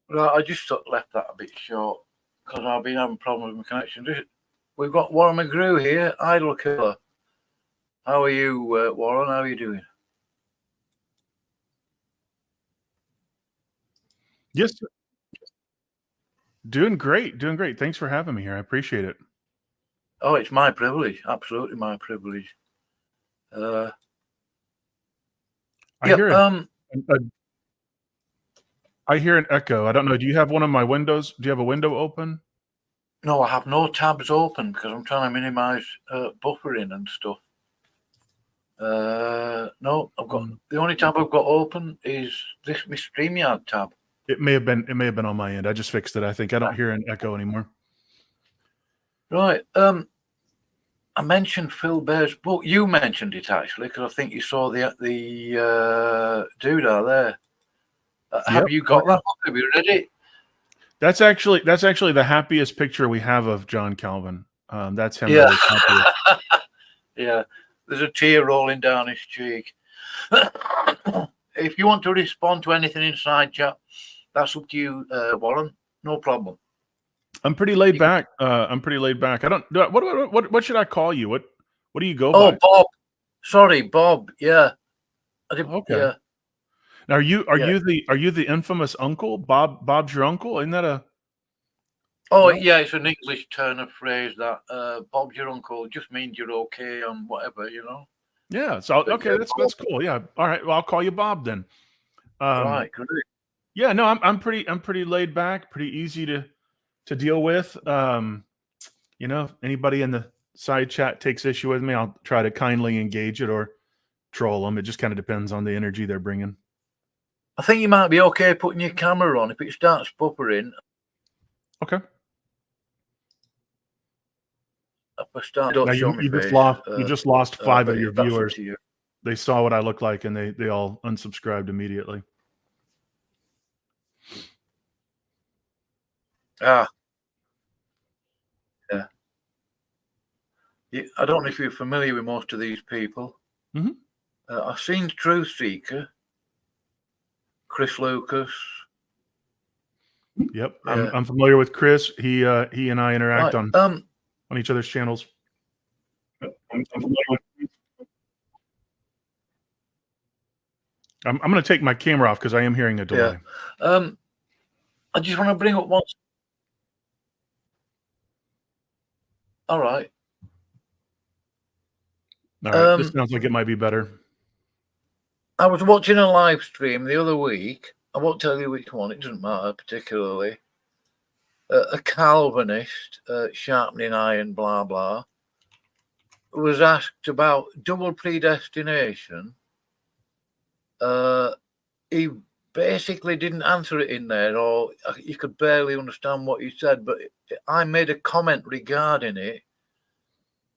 Right, I just left that a bit short because I've been having problems with my connection. We've got Warren Mc.Grew here, Idol Killer. How are you, Warren? How are you doing? Yes, sir. Doing great. Doing great. Thanks for having me here. I appreciate it. Oh, it's my privilege. Absolutely my privilege. I Yeah, hear I hear an echo. I don't know. Do you have one of my windows? Do you have a window open? no, I have no tabs open because I'm trying to minimize buffering and stuff. No, I've got the only tab I've got open is this my StreamYard tab. It may have been on my end. I just fixed it. I think I don't hear an echo anymore. Right. I mentioned Phil Bear's book. You mentioned it actually because I think you saw the dude out there. Have you got that book? Have you read it? That's actually the happiest picture we have of John Calvin. That's him. Yeah. Yeah. There's a tear rolling down his cheek. If you want to respond to anything inside chat, that's up to you, Warren. No problem. I'm pretty laid back. I don't. What should I call you? What do you go by? Oh, Bob. Sorry, Bob. Yeah. Okay. Yeah. Now, are you the infamous uncle? Bob's your uncle? Isn't that a? Oh, no? Yeah, it's an English turn of phrase that Bob's your uncle just means you're okay and whatever, you know. Yeah. So okay, that's cool. Yeah. All right. Well, I'll call you Bob then. Right. Great. Yeah. No, I'm pretty laid back, pretty easy to deal with. You know, anybody in the side chat takes issue with me, I'll try to kindly engage it or troll them. It just kind of depends on the energy they're bringing. I think you might be okay putting your camera on if it starts buffering. Okay. Now you just lost 5 of your viewers. They saw what I look like and they all unsubscribed immediately. Yeah. I don't know if you're familiar with most of these people. Mm-hmm. I've seen Truth Seeker, Chris Lucas. Yep, yeah. I'm familiar with Chris. He and I interact on each other's channels. I'm going to take my camera off because I am hearing a delay. Yeah. I just want to bring up one. All right. All right. This sounds like it might be better. I was watching a live stream the other week. I won't tell you which one. It doesn't matter particularly. A Calvinist, sharpening iron, blah, blah, was asked about double predestination. He basically didn't answer it in there, or you could barely understand what he said, but I made a comment regarding it,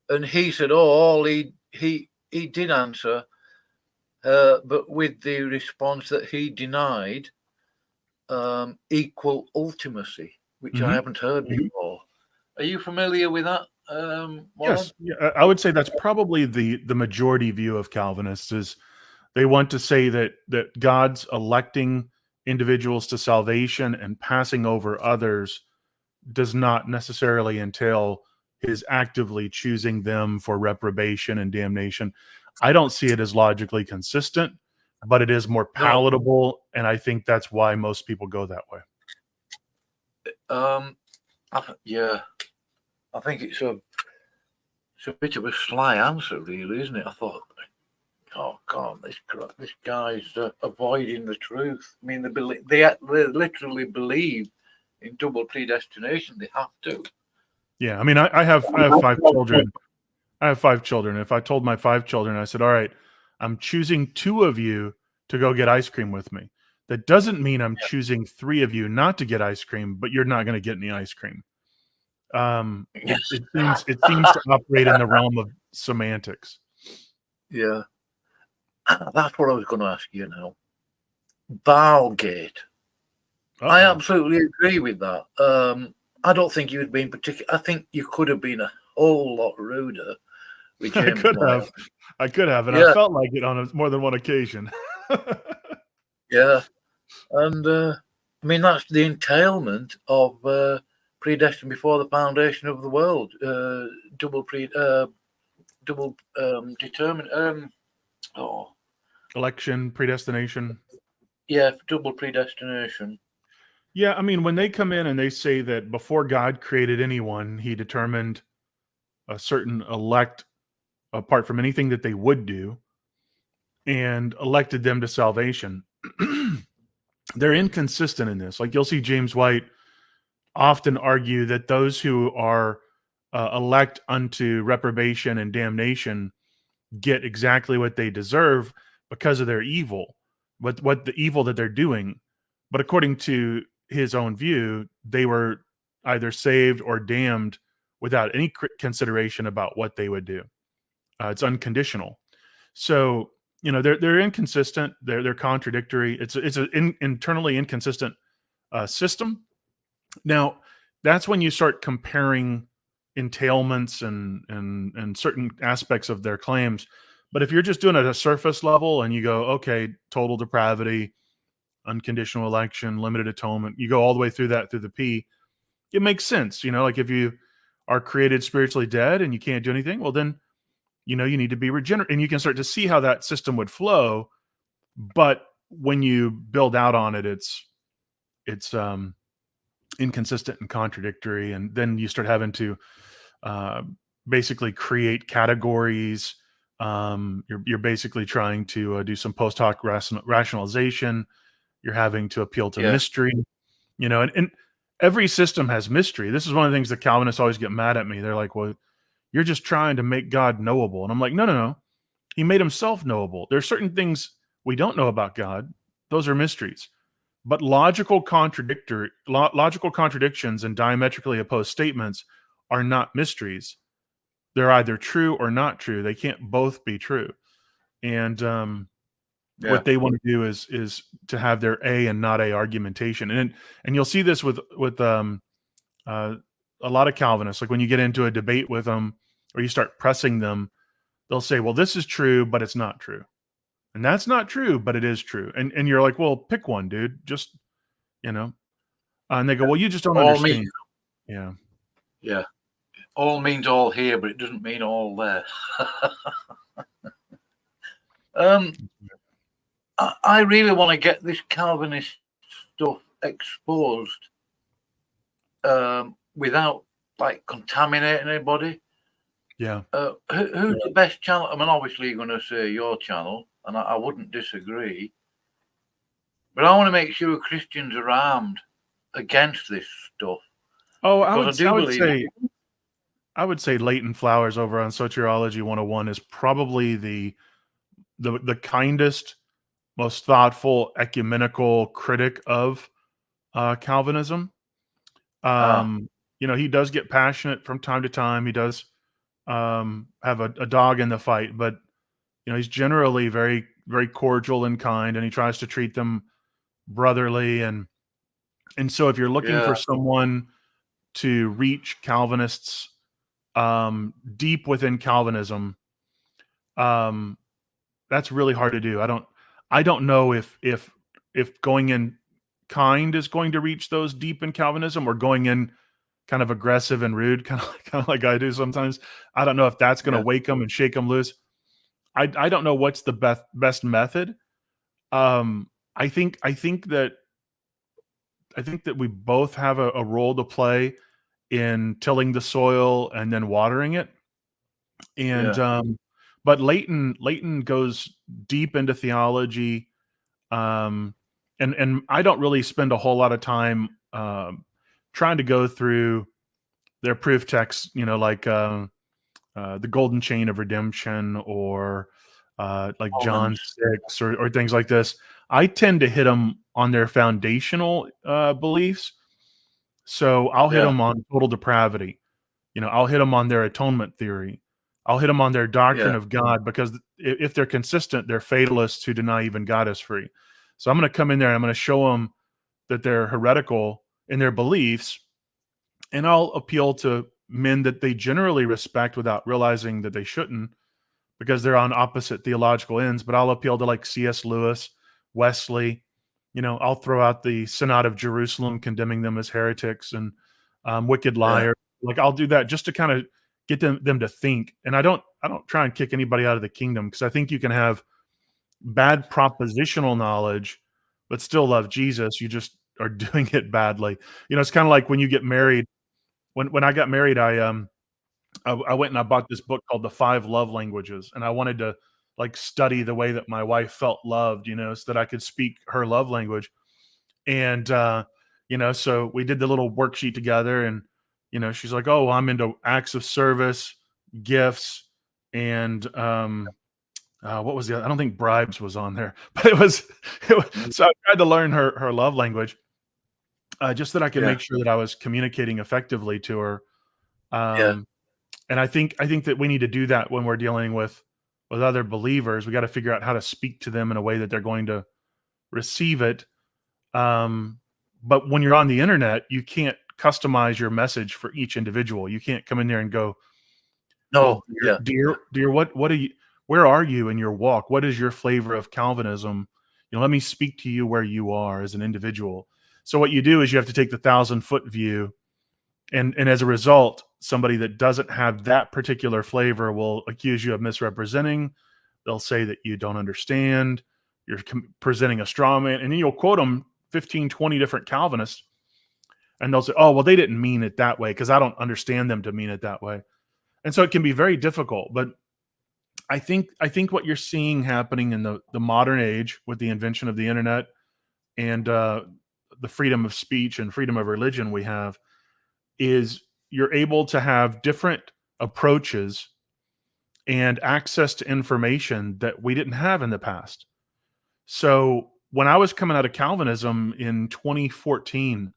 and he said, all he did answer, but with the response that he denied equal ultimacy, which I haven't heard before. Are you familiar with that? Yes, yeah, I would say that's probably the majority view of Calvinists is they want to say that God's electing individuals to salvation and passing over others does not necessarily entail his actively choosing them for reprobation and damnation. I don't see it as logically consistent, but it is more palatable, and I think that's why most people go that way. Yeah, I think it's a bit of a sly answer, really, isn't it? I thought, oh God, this guy's avoiding the truth. I mean, they literally believe in double predestination. They have to. Yeah, I mean, I have 5 children. I have 5 children. If I told my 5 children, I said, all right, I'm choosing 2 of you to go get ice cream with me. That doesn't mean I'm choosing 3 of you not to get ice cream, but you're not going to get any ice cream. It seems to operate in the realm of semantics. Yeah. That's what I was going to ask you now. Baalgate. I absolutely agree with that. I don't think you had been particular. I think you could have been a whole lot ruder with James. I could have, and I felt like it on more than one occasion. Yeah, and I mean, that's the entailment of predestined before the foundation of the world. Double determined. Oh, Election, predestination. yeah, double predestination. Yeah, I mean, when they come in and they say that before God created anyone, he determined a certain elect apart from anything that they would do and elected them to salvation. They're inconsistent in this. Like you'll see James White often argue that those who are elect unto reprobation and damnation get exactly what they deserve because of their evil, what the evil that they're doing. But according to his own view, they were either saved or damned without any consideration about what they would do. It's unconditional. So they're inconsistent. They're contradictory. It's an internally inconsistent system. Now that's when you start comparing entailments and certain aspects of their claims. But if you're just doing it at a surface level and you go, okay, total depravity, unconditional election, limited atonement, you go all the way through that through the P, it makes sense. Like if you are created spiritually dead and you can't do anything, well then, you need to be regenerate, and you can start to see how that system would flow. But when you build out on it, it's inconsistent and contradictory, and then you start having to basically create categories. You're basically trying to do some post hoc rationalization. You're having to appeal to mystery, and every system has mystery. This is one of the things that Calvinists always get mad at me. They're like, well, you're just trying to make God knowable. And I'm like, no. He made himself knowable. There are certain things we don't know about God. Those are mysteries. But logical contradictions and diametrically opposed statements are not mysteries. They're either true or not true. They can't both be true. And what they want to do is to have their A and not A argumentation. And you'll see this with a lot of Calvinists. Like when you get into a debate with them or you start pressing them, they'll say, well, this is true, but it's not true. And that's not true, but it is true. And you're like, well, pick one, dude. Just, and they go, well, you just don't understand. Yeah. All means all here, but it doesn't mean all there. I really want to get this Calvinist stuff exposed without like contaminating anybody. Yeah. Who's the best channel? I mean, obviously you're going to say your channel, and I wouldn't disagree. But I want to make sure Christians are armed against this stuff. Oh, I would say Leighton Flowers over on Soteriology 101 is probably the kindest, most thoughtful, ecumenical critic of Calvinism. He does get passionate from time to time. He does have a dog in the fight, but he's generally very, very cordial and kind, and he tries to treat them brotherly. And so if you're looking for someone to reach Calvinists deep within Calvinism, that's really hard to do. I don't know if going in kind is going to reach those deep in Calvinism, or going in kind of aggressive and rude, kind of like I do sometimes. I don't know if that's going to wake them and shake them loose. I don't know what's the best method. I think that we both have a role to play in tilling the soil and then watering it. And but Leighton goes deep into theology, and I don't really spend a whole lot of time trying to go through their proof texts, like the Golden Chain of Redemption, or like John 6 or things like this. I tend to hit them on their foundational beliefs. So I'll hit them on total depravity. I'll hit them on their atonement theory. I'll hit them on their doctrine of God, because if they're consistent, they're fatalists who deny even God is free. So I'm going to come in there and I'm going to show them that they're heretical in their beliefs, and I'll appeal to men that they generally respect without realizing that they shouldn't, because they're on opposite theological ends. But I'll appeal to like C.S. Lewis, Wesley, I'll throw out the Synod of Jerusalem condemning them as heretics and wicked liars. Like I'll do that just to kind of get them to think. And I don't try and kick anybody out of the kingdom, because I think you can have bad propositional knowledge but still love Jesus. You just are doing it badly. It's kind of like when you get married. When I got married, I went and I bought this book called The 5 Love Languages, and I wanted to like study the way that my wife felt loved, so that I could speak her love language. And so we did the little worksheet together, and she's like, "Oh, I'm into acts of service, gifts, and what was the other? I don't think bribes was on there, but it was so I tried to learn her love language, just that I could make sure that I was communicating effectively to her. And I think that we need to do that when we're dealing with other believers. We got to figure out how to speak to them in a way that they're going to receive it. But when you're on the internet, you can't customize your message for each individual. You can't come in there and go, No, well, dear, what are you? Where are you in your walk? What is your flavor of Calvinism? Let me speak to you where you are as an individual. So what you do is you have to take the 1,000-foot view, and as a result, somebody that doesn't have that particular flavor will accuse you of misrepresenting. They'll say that you don't understand. You're presenting a straw man, and then you'll quote them 15, 20 different Calvinists, and they'll say, "Oh, well, they didn't mean it that way because I don't understand them to mean it that way." And so it can be very difficult. But I think what you're seeing happening in the modern age with the invention of the internet and the freedom of speech and freedom of religion we have is you're able to have different approaches and access to information that we didn't have in the past. So when I was coming out of Calvinism in 2014,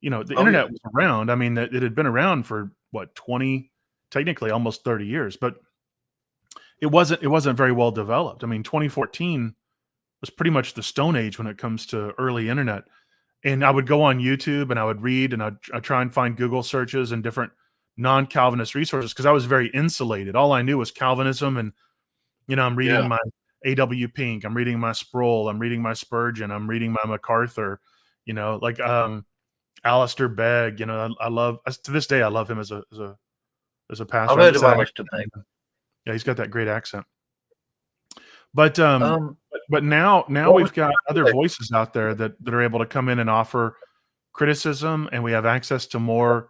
the internet was around. I mean, it had been around for what, 20, technically almost 30 years, but it wasn't very well developed. I mean, 2014 was pretty much the Stone Age when it comes to early internet. And I would go on YouTube and I would read, and I'd try and find Google searches and different non-Calvinist resources, because I was very insulated. All I knew was Calvinism, and I'm reading my A.W. Pink, I'm reading my Sproul, I'm reading my Spurgeon, I'm reading my MacArthur, like Alistair Begg. I love, to this day I love him as a pastor. I've heard of Alistair Begg. Yeah, he's got that great accent. But now we've got other voices out there that are able to come in and offer criticism, and we have access to more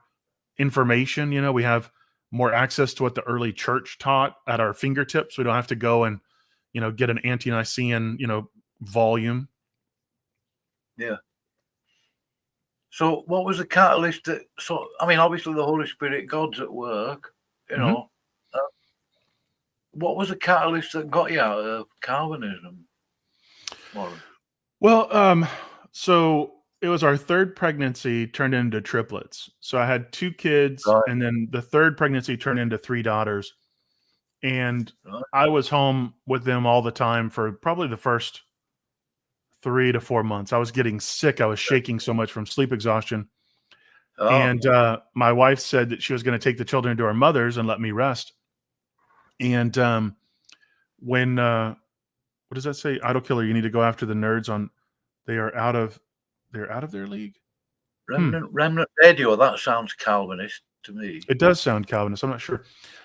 information. We have more access to what the early church taught at our fingertips. We don't have to go and get an ante-Nicene volume. Yeah. So what was the catalyst that? So I mean, obviously the Holy Spirit, God's at work. What was the catalyst that got you out of Calvinism, Warren? Well, so it was our third pregnancy turned into triplets. So I had 2 kids, and then the third pregnancy turned into 3 daughters. And I was home with them all the time for probably the first 3 to 4 months. I was getting sick. I was shaking so much from sleep exhaustion. And my wife said that she was going to take the children to our mothers and let me rest. And when what does that say? Idol Killer, you need to go after the nerds on. They're out of their league. Remnant Radio. That sounds Calvinist to me. It does sound Calvinist. I'm not sure.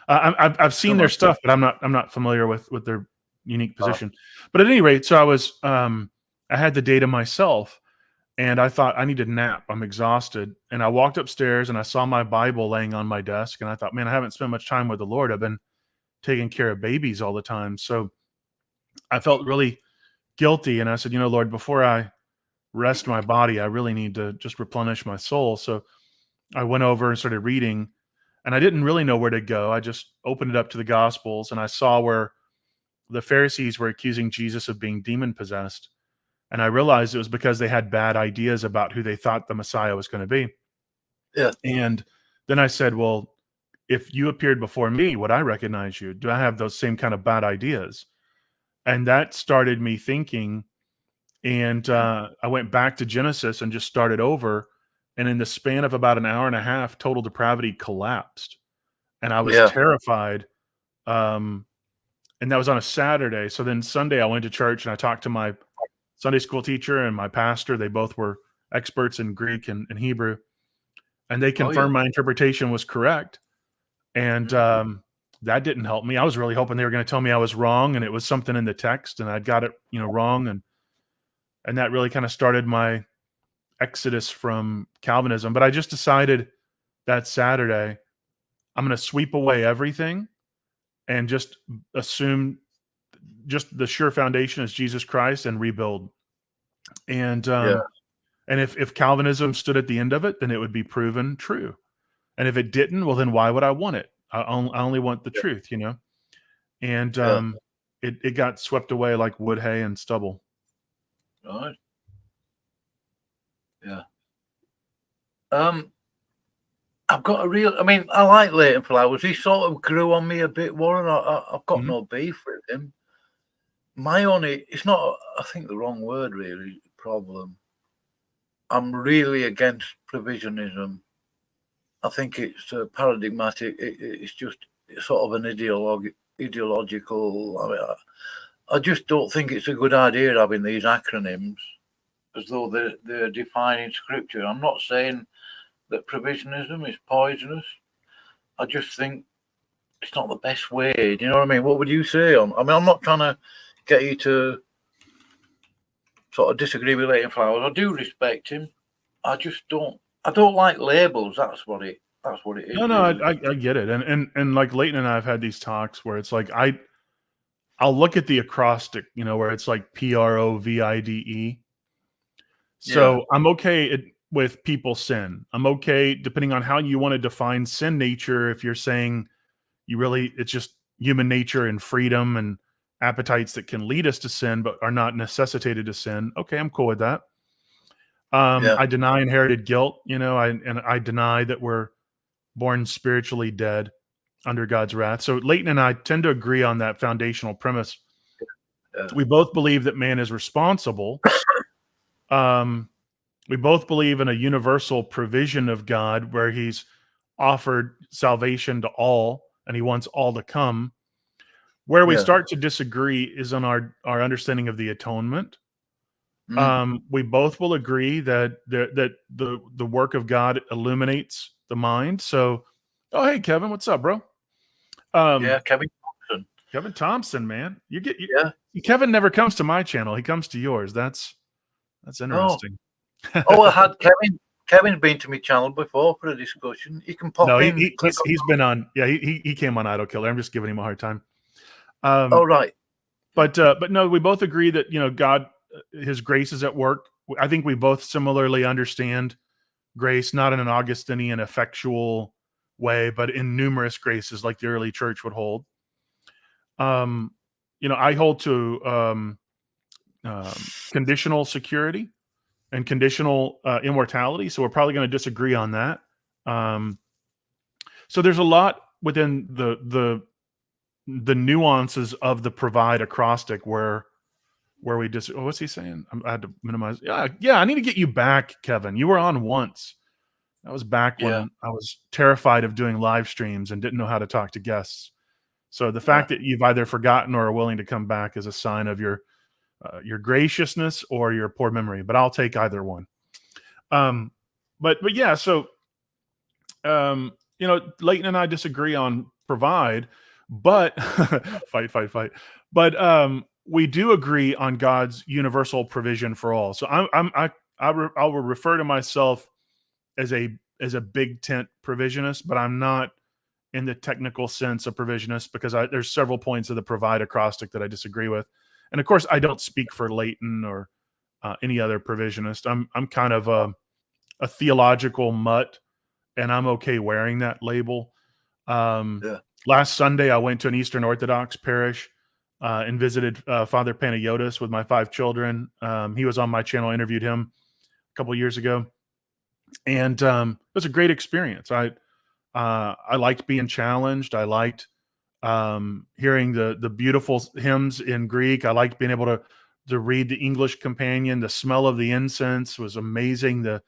I've seen their stuff, but I'm not familiar with their unique position. But at any rate, so I was I had the data myself, and I thought I need a nap. I'm exhausted, and I walked upstairs and I saw my Bible laying on my desk, and I thought, man, I haven't spent much time with the Lord. I've been taking care of babies all the time, so I felt really guilty, and I said, Lord, before I rest my body, I really need to just replenish my soul. So I went over and started reading, and I didn't really know where to go. I just opened it up to the Gospels, and I saw where the Pharisees were accusing Jesus of being demon possessed. And I realized it was because they had bad ideas about who they thought the Messiah was going to be. Yeah. And then I said, well, if you appeared before me, would I recognize you? Do I have those same kind of bad ideas? And that started me thinking. And I went back to Genesis and just started over. And in the span of about an hour and a half, total depravity collapsed. And I was terrified. And that was on a Saturday. So then Sunday I went to church and I talked to my Sunday school teacher and my pastor. They both were experts in Greek and Hebrew, and they confirmed my interpretation was correct. And that didn't help me. I was really hoping they were going to tell me I was wrong, and it was something in the text, and I'd got it, wrong, and that really kind of started my exodus from Calvinism. But I just decided that Saturday I'm going to sweep away everything and just assume just the sure foundation is Jesus Christ and rebuild. And and if Calvinism stood at the end of it, then it would be proven true. And if it didn't, well, then why would I want it? I only want the truth, And it got swept away like wood, hay, and stubble. Right. Yeah. I've got I like Leighton Flowers. He sort of grew on me a bit, Warren. I've got no beef with him. My only, it's not, I think the wrong word really, problem. I'm really against provisionism. I think it's paradigmatic. It's just sort of an ideological. I just don't think it's a good idea having these acronyms as though they're defining scripture. I'm not saying that provisionism is poisonous. I just think it's not the best way. Do you know what I mean? What would you say on? I'm not trying to get you to sort of disagree with Leighton Flowers. I do respect him. I just don't. I don't like labels. That's what it is. No, really. I get it. And like Leighton and I have had these talks where it's like I'll look at the acrostic, where it's like PROVIDE. So I'm okay with people sin. I'm okay depending on how you want to define sin nature. If you're saying it's just human nature and freedom and appetites that can lead us to sin, but are not necessitated to sin. Okay, I'm cool with that. I deny inherited guilt, and I deny that we're born spiritually dead under God's wrath. So Leighton and I tend to agree on that foundational premise. We both believe that man is responsible. We both believe in a universal provision of God where he's offered salvation to all and he wants all to come. Where we start to disagree is on our understanding of the atonement. We both will agree that the work of God illuminates the mind. So, hey Kevin, what's up, bro? Kevin Thompson. Kevin Thompson, man. Kevin never comes to my channel. He comes to yours. That's interesting. I had Kevin. Kevin's been to my channel before for a discussion. You can pop in. He's been on. Yeah, he came on Idol Killer. I'm just giving him a hard time. Right. But no, we both agree that God, His grace is at work. I think we both similarly understand grace, not in an Augustinian effectual way, but in numerous graces like the early church would hold. I hold to conditional security and conditional immortality. So we're probably going to disagree on that. So there's a lot within the nuances of the provide acrostic where we just, what's he saying? I had to minimize. Yeah. I need to get you back, Kevin. You were on once. That was back when I was terrified of doing live streams and didn't know how to talk to guests. So the fact that you've either forgotten or are willing to come back is a sign of your graciousness or your poor memory, but I'll take either one. But yeah, so Leighton and I disagree on provide, but fight. But we do agree on God's universal provision for all. So I will refer to myself as a big tent provisionist, but I'm not in the technical sense of provisionist because there's several points of the provide acrostic that I disagree with. And of course, I don't speak for Leighton or any other provisionist. I'm kind of a theological mutt, and I'm okay wearing that label. Last Sunday, I went to an Eastern Orthodox parish and visited Father Panayotis with my 5 children. He was on my channel. I interviewed him a couple of years ago, and it was a great experience. I liked being challenged. I liked hearing the beautiful hymns in Greek. I liked being able to read the English companion. The smell of the incense was amazing. The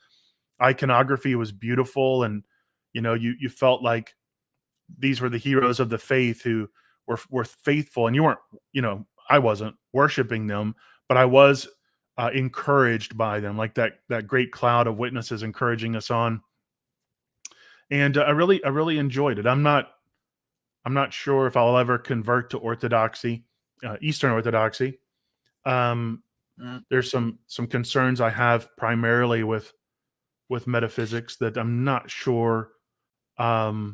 iconography was beautiful. And, you felt like these were the heroes of the faith who were faithful. And you weren't, I wasn't worshiping them, but I was encouraged by them, like that great cloud of witnesses encouraging us on. And I really enjoyed it. I'm not sure if I'll ever convert to Orthodoxy, Eastern Orthodoxy. There's some concerns I have primarily with metaphysics that I'm not sure I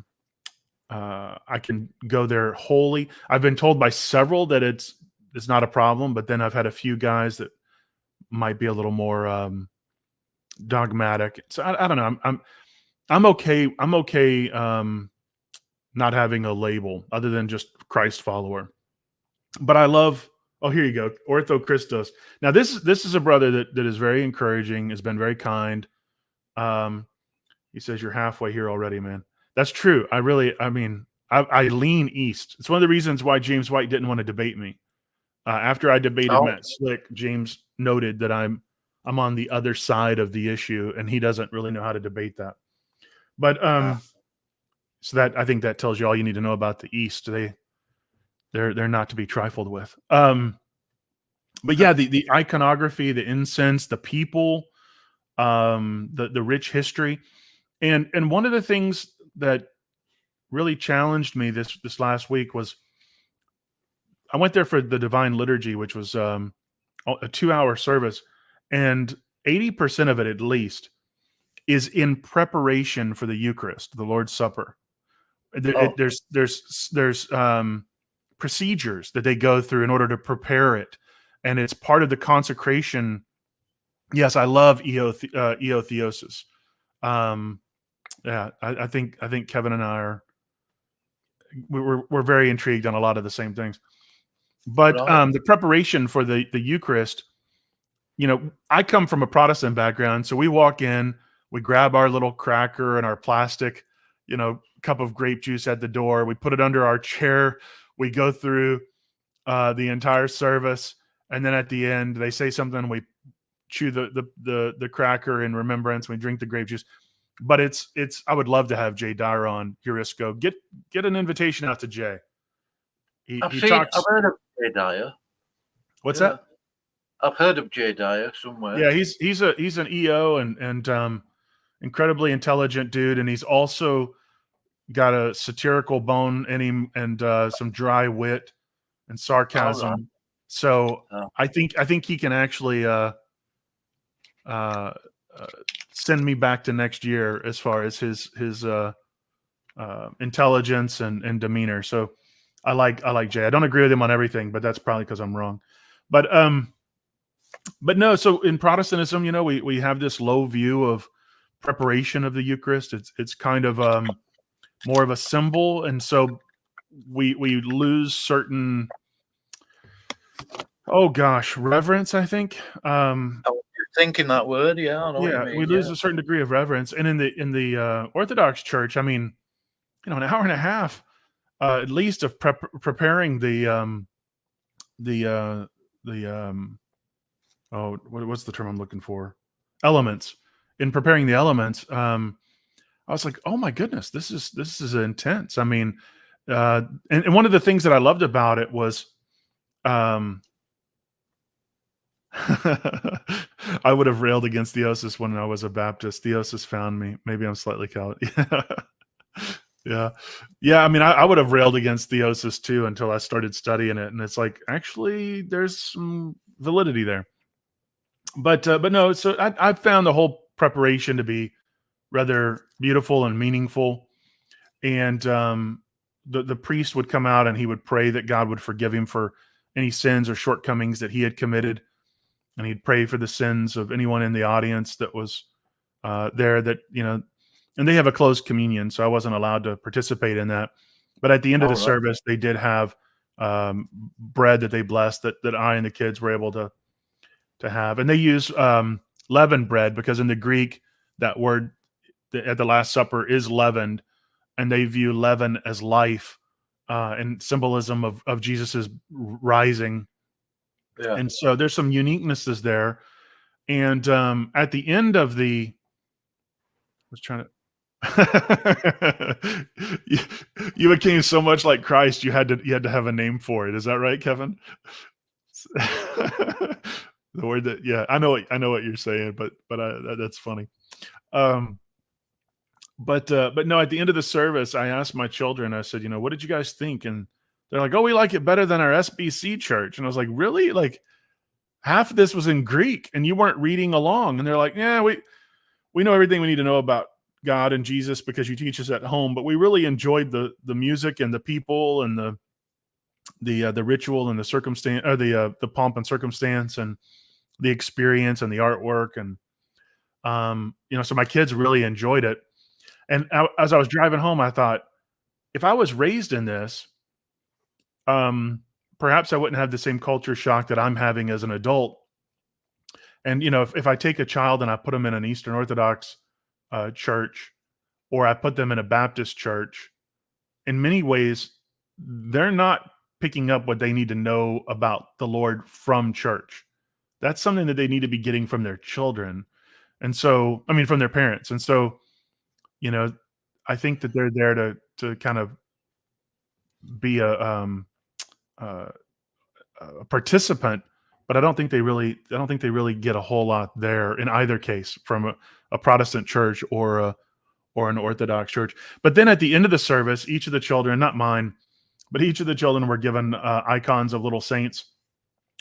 can go there wholly. I've been told by several that it's not a problem, but then I've had a few guys that might be a little more dogmatic. So I don't know. I'm okay. I'm okay not having a label other than just Christ follower. But I love. Oh, here you go, Ortho Christos. Now this is a brother that is very encouraging. Has been very kind. He says you're halfway here already, man. That's true. I lean east. It's one of the reasons why James White didn't want to debate me. After I debated Matt Slick, James noted that I'm on the other side of the issue, and he doesn't really know how to debate that. But so that I think that tells you all you need to know about the East. They're not to be trifled with. But yeah, the iconography, the incense, the people, the rich history, and one of the things that really challenged me this last week was I went there for the Divine Liturgy, which was a 2-hour service, and 80% of it at least is in preparation for the Eucharist, the Lord's Supper. There's procedures that they go through in order to prepare it, and it's part of the consecration. Yes, I love eotheosis. Yeah, I think Kevin and I we're very intrigued on a lot of the same things. But the preparation for the Eucharist, I come from a Protestant background, so we walk in, we grab our little cracker and our plastic, cup of grape juice at the door, we put it under our chair, we go through the entire service, and then at the end they say something, we chew the cracker in remembrance, we drink the grape juice. But it's I would love to have Jay Dyer on Eurisco. Get an invitation out to Jay. I've heard of Jay Dyer. What's that? I've heard of Jay Dyer somewhere. Yeah, he's an EO and incredibly intelligent dude, and he's also got a satirical bone in him and some dry wit and sarcasm. Right. So I think he can actually send me back to next year as far as his intelligence and demeanor. So I like Jay. I don't agree with him on everything, but that's probably because I'm wrong. But no. So in Protestantism, we have this low view of preparation of the Eucharist. It's kind of more of a symbol, and so we lose certain reverence. I think. Thinking that word, yeah. I know what you mean, we lose a certain degree of reverence, and in the Orthodox Church, I mean, an hour and a half, at least of preparing what's the term I'm looking for? Elements. In preparing the elements, I was like, oh my goodness, this is intense. I mean, and one of the things that I loved about it was, I would have railed against theosis when I was a Baptist. Theosis found me. Maybe I'm slightly Catholic. Yeah. I mean, I would have railed against theosis too until I started studying it, and it's like actually there's some validity there. But no. So I found the whole preparation to be rather beautiful and meaningful, and the priest would come out and he would pray that God would forgive him for any sins or shortcomings that he had committed. And he'd pray for the sins of anyone in the audience that was there that, and they have a closed communion, so I wasn't allowed to participate in that. But at the end of the service, they did have bread that they blessed that I and the kids were able to have. And they use leavened bread because in the Greek, that word at the Last Supper is leavened, and they view leaven as life and symbolism of Jesus's rising. Yeah. And so there's some uniquenesses there. And at the end of I was trying to you became so much like Christ, you had to have a name for it. Is that right, Kevin? The word that, yeah, I know what you're saying, but that's funny. But no, at the end of the service, I asked my children, I said, what did you guys think? And they're like, oh, we like it better than our SBC church. And I was like, really? Like half of this was in Greek and you weren't reading along. And they're like, yeah, we know everything we need to know about God and Jesus because you teach us at home, but we really enjoyed the music and the people and the ritual and the circumstance, or the pomp and circumstance and the experience and the artwork. And so my kids really enjoyed it. And as I was driving home, I thought, if I was raised in this, perhaps I wouldn't have the same culture shock that I'm having as an adult. And if I take a child and I put them in an Eastern Orthodox church, or I put them in a Baptist church, in many ways, they're not picking up what they need to know about the Lord from church. That's something that they need to be getting from their children. And so, I mean, from their parents. And so, I think that they're there to kind of be a participant, but I don't think they really get a whole lot there in either case from a Protestant church or an Orthodox church. But then at the end of the service, each of the children, not mine, but each of the children were given icons of little saints.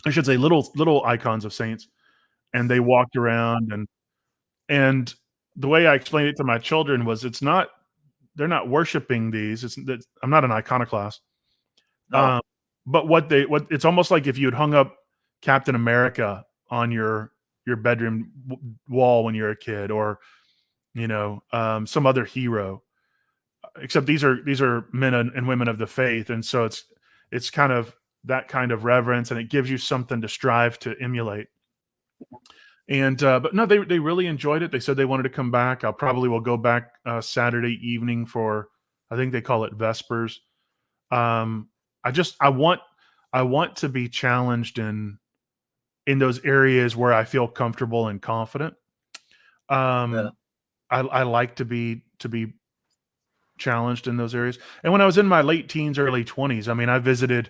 I should say little icons of saints, and they walked around and the way I explained it to my children was, they're not worshiping these. I'm not an iconoclast. No. But what it's almost like if you had hung up Captain America on your bedroom wall when you're a kid, or some other hero. Except these are men and women of the faith, and so it's kind of that kind of reverence, and it gives you something to strive to emulate. And but no, they really enjoyed it. They said they wanted to come back. I probably will go back Saturday evening for, I think they call it Vespers. I want to be challenged in those areas where I feel comfortable and confident. Yeah. I like to be challenged in those areas. And when I was in my late teens, early 20s, I mean, I visited,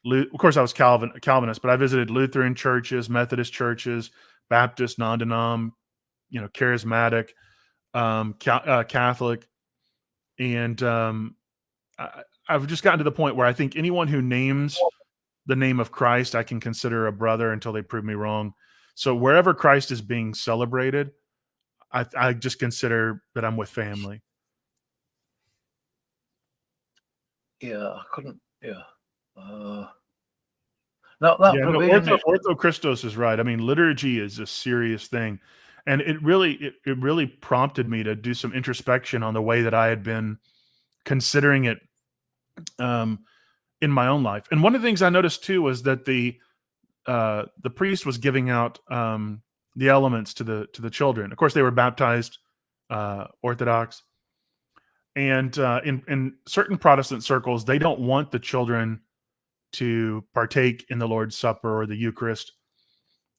of course I was Calvinist, but I visited Lutheran churches, Methodist churches, Baptist, non-denom, charismatic, Catholic. And I've just gotten to the point where I think anyone who names the name of Christ, I can consider a brother until they prove me wrong. So wherever Christ is being celebrated, I just consider that I'm with family. Yeah, I couldn't. Yeah. No, that provision is. Ortho Christos is right. I mean, liturgy is a serious thing, and it really prompted me to do some introspection on the way that I had been considering it in my own life. And one of the things I noticed too was that the priest was giving out the elements to the children. Of course, they were baptized Orthodox, and in certain Protestant circles, they don't want the children to partake in the Lord's Supper or the Eucharist.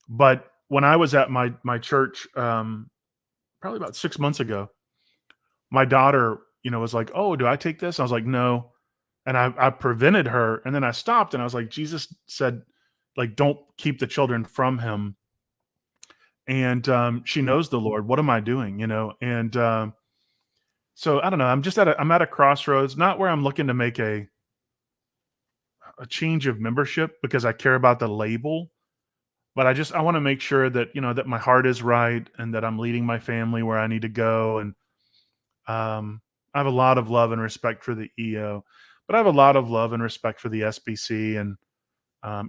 But when I was at my church, probably about 6 months ago, my daughter, was like, "Oh, do I take this?" I was like, "No," and I prevented her, and then I stopped, and I was like, "Jesus said, like, don't keep the children from him." And she knows the Lord. What am I doing? And so I don't know. I'm at a crossroads, not where I'm looking to make a change of membership because I care about the label, but I want to make sure that, that my heart is right and that I'm leading my family where I need to go. And I have a lot of love and respect for the EO, but I have a lot of love and respect for the SBC and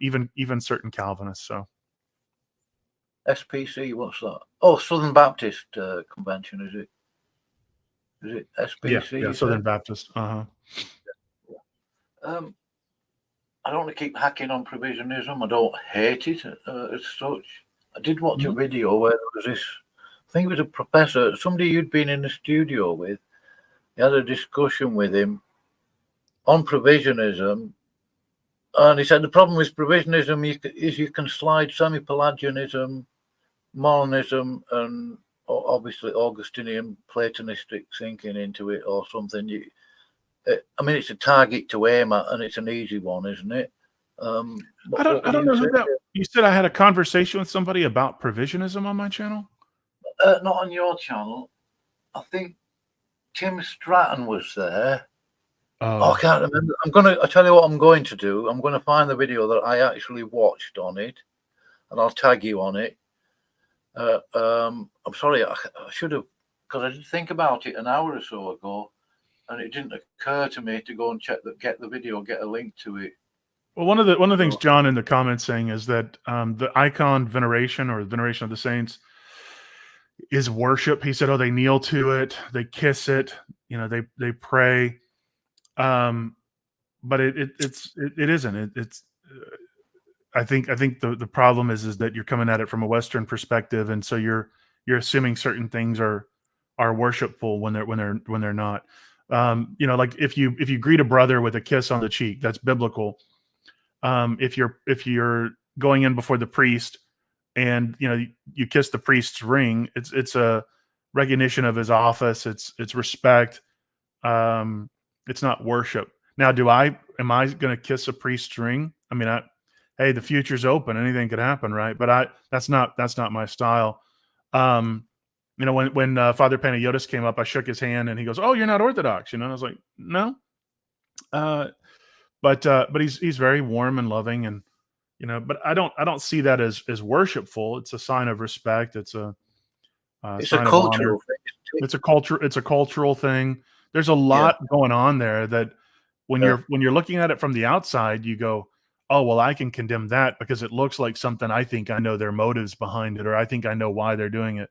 even certain Calvinists. So SPC, what's that? Oh, Southern Baptist Convention, is it? Is it SPC? Yeah, Southern Baptist. I don't want to keep hacking on provisionism. I don't hate it as such. I did watch a video where there was this, I think it was a professor, somebody you'd been in the studio with. You had a discussion with him on provisionism. And he said the problem with provisionism is you can slide semi-Pelagianism, Molinism, and obviously Augustinian Platonistic thinking into it or something. I mean, it's a target to aim at, and it's an easy one, isn't it? I don't know You said I had a conversation with somebody about provisionism on my channel? Not on your channel. I think Tim Stratton was there. Oh, I can't remember. I tell you what I'm going to do. I'm going to find the video that I actually watched on it, and I'll tag you on it. I'm sorry, I should have, because I did think about it an hour or so ago, and it didn't occur to me to go and get the video, get a link to it. Well, one of the things John in the comments saying is that the icon veneration or veneration of the saints is worship. He said, "Oh, they kneel to it, they kiss it, they pray." But it isn't. It's I think the problem is that you're coming at it from a Western perspective, and so you're assuming certain things are worshipful when they're not. Like if you greet a brother with a kiss on the cheek, that's biblical. If you're going in before the priest and you kiss the priest's ring, it's a recognition of his office. It's respect. It's not worship. Now, am I going to kiss a priest's ring? I mean, hey, the future's open. Anything could happen, right? But that's not my style. When Father Panayotis came up, I shook his hand and he goes, "Oh, you're not Orthodox," and I was like, "No." But he's very warm and loving, and but I don't see that as worshipful. It's a sign of respect. It's a sign of honor. It's a cultural thing. There's a lot going on there that when you're looking at it from the outside, you go, "Oh, well, I can condemn that because it looks like something I think I know their motives behind it, or I think I know why they're doing it."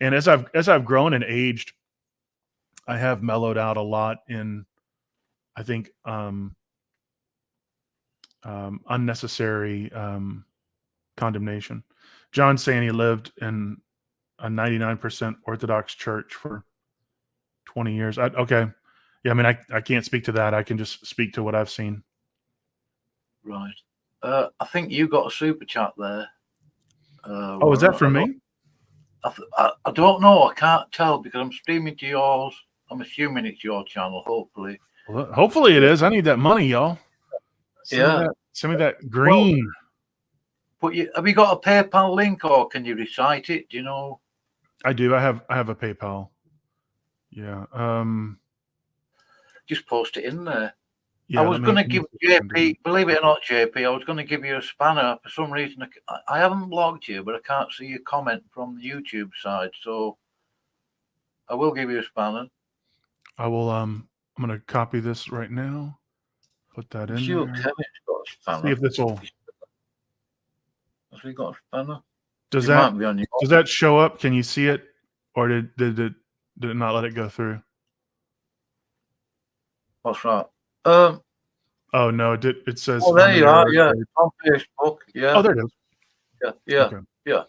And as I've grown and aged, I have mellowed out a lot in, I think, unnecessary condemnation. John's saying he lived in a 99% Orthodox church for 20 years. Okay. Yeah, I mean, I can't speak to that. I can just speak to what I've seen. Right. I think you got a super chat there. Oh, is that from me? I don't know. I can't tell because I'm streaming to yours. I'm assuming it's your channel, hopefully. Well, hopefully it is. I need that money, y'all. Send me that green. But have you got a PayPal link, or can you recite it? Do you know? I do. I have a PayPal. Yeah. Just post it in there. Yeah, I was going to give JP, believe it or not, JP, I was going to give you a spanner. For some reason, I haven't blocked you, but I can't see your comment from the YouTube side. So I will give you a spanner. I will. I'm going to copy this right now. Put that in there. Kevin's got a spanner. See if this will. Has he got a spanner? Does that show up? Can you see it, or did it not let it go through? What's that? Oh no, it says. Oh, there you are. Yeah, on Facebook. Yeah. Oh, there it is. Yeah. Okay. Yeah.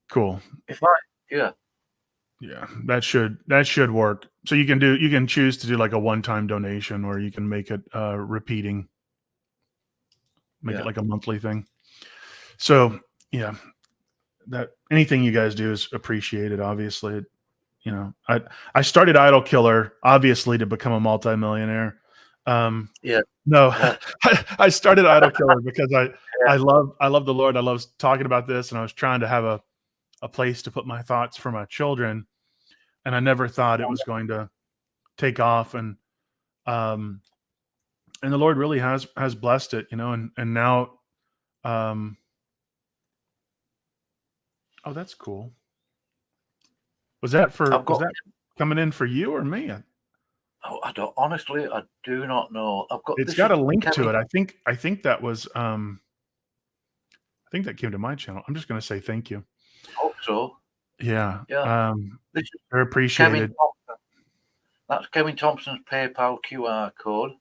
Cool. Yeah, that should work. So you can choose to do like a one-time donation, or you can make it repeating. Make it like a monthly thing. So yeah, that anything you guys do is appreciated. Obviously, I started Idol Killer obviously to become a multimillionaire. No, I started Idol Killer because I love the Lord. I love talking about this, and I was trying to have a place to put my thoughts for my children, and I never thought it was going to take off, and the Lord really has blessed it, and now, oh, that's cool. Was that coming in for you or me? Oh, I do not know. It's got a link to it. I think that was I think that came to my channel. I'm just going to say thank you. I hope so. Yeah. They're appreciated. That's Kevin Thompson's PayPal QR code.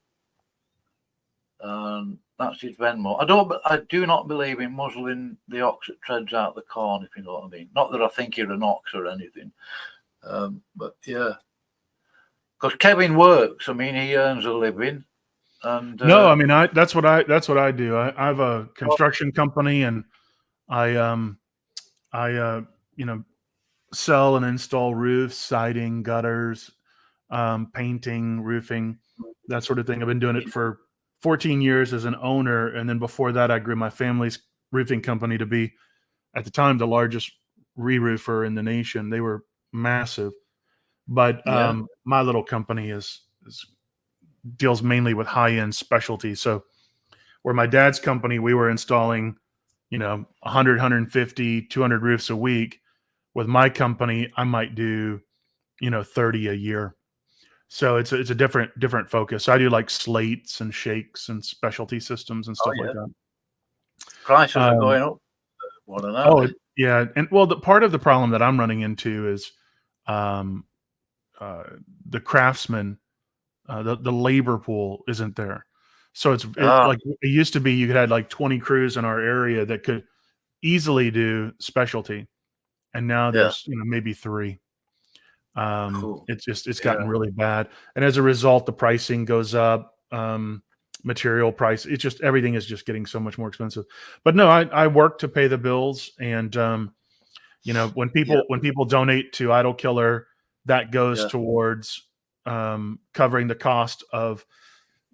That's his Venmo. I do not believe in muzzling the ox that treads out the corn, if you know what I mean. Not that I think you're an ox or anything. But yeah. Because Kevin works. I mean, he earns a living. And no, I mean, that's what I do. I have a construction company, and I sell and install roofs, siding, gutters, painting, roofing, that sort of thing. I've been doing it for 14 years as an owner, and then before that, I grew my family's roofing company to be, at the time, the largest re-roofer in the nation. They were massive, but my little company is deals mainly with high-end specialty. So where my dad's company, we were installing, 100, 150, 200 roofs a week. With my company, I might do, 30 a year. So it's a different focus. So I do like slates and shakes and specialty systems and stuff like that. Prices are going up. Yeah. And well, the part of the problem that I'm running into is the craftsmen, the labor pool isn't there. So it's like it used to be, you could have like 20 crews in our area that could easily do specialty. And now there's, maybe 3. It's gotten really bad. And as a result, the pricing goes up, material price. It's just, everything is just getting so much more expensive. But no, I work to pay the bills. And, when people donate to Idol Killer, that goes towards, covering the cost of,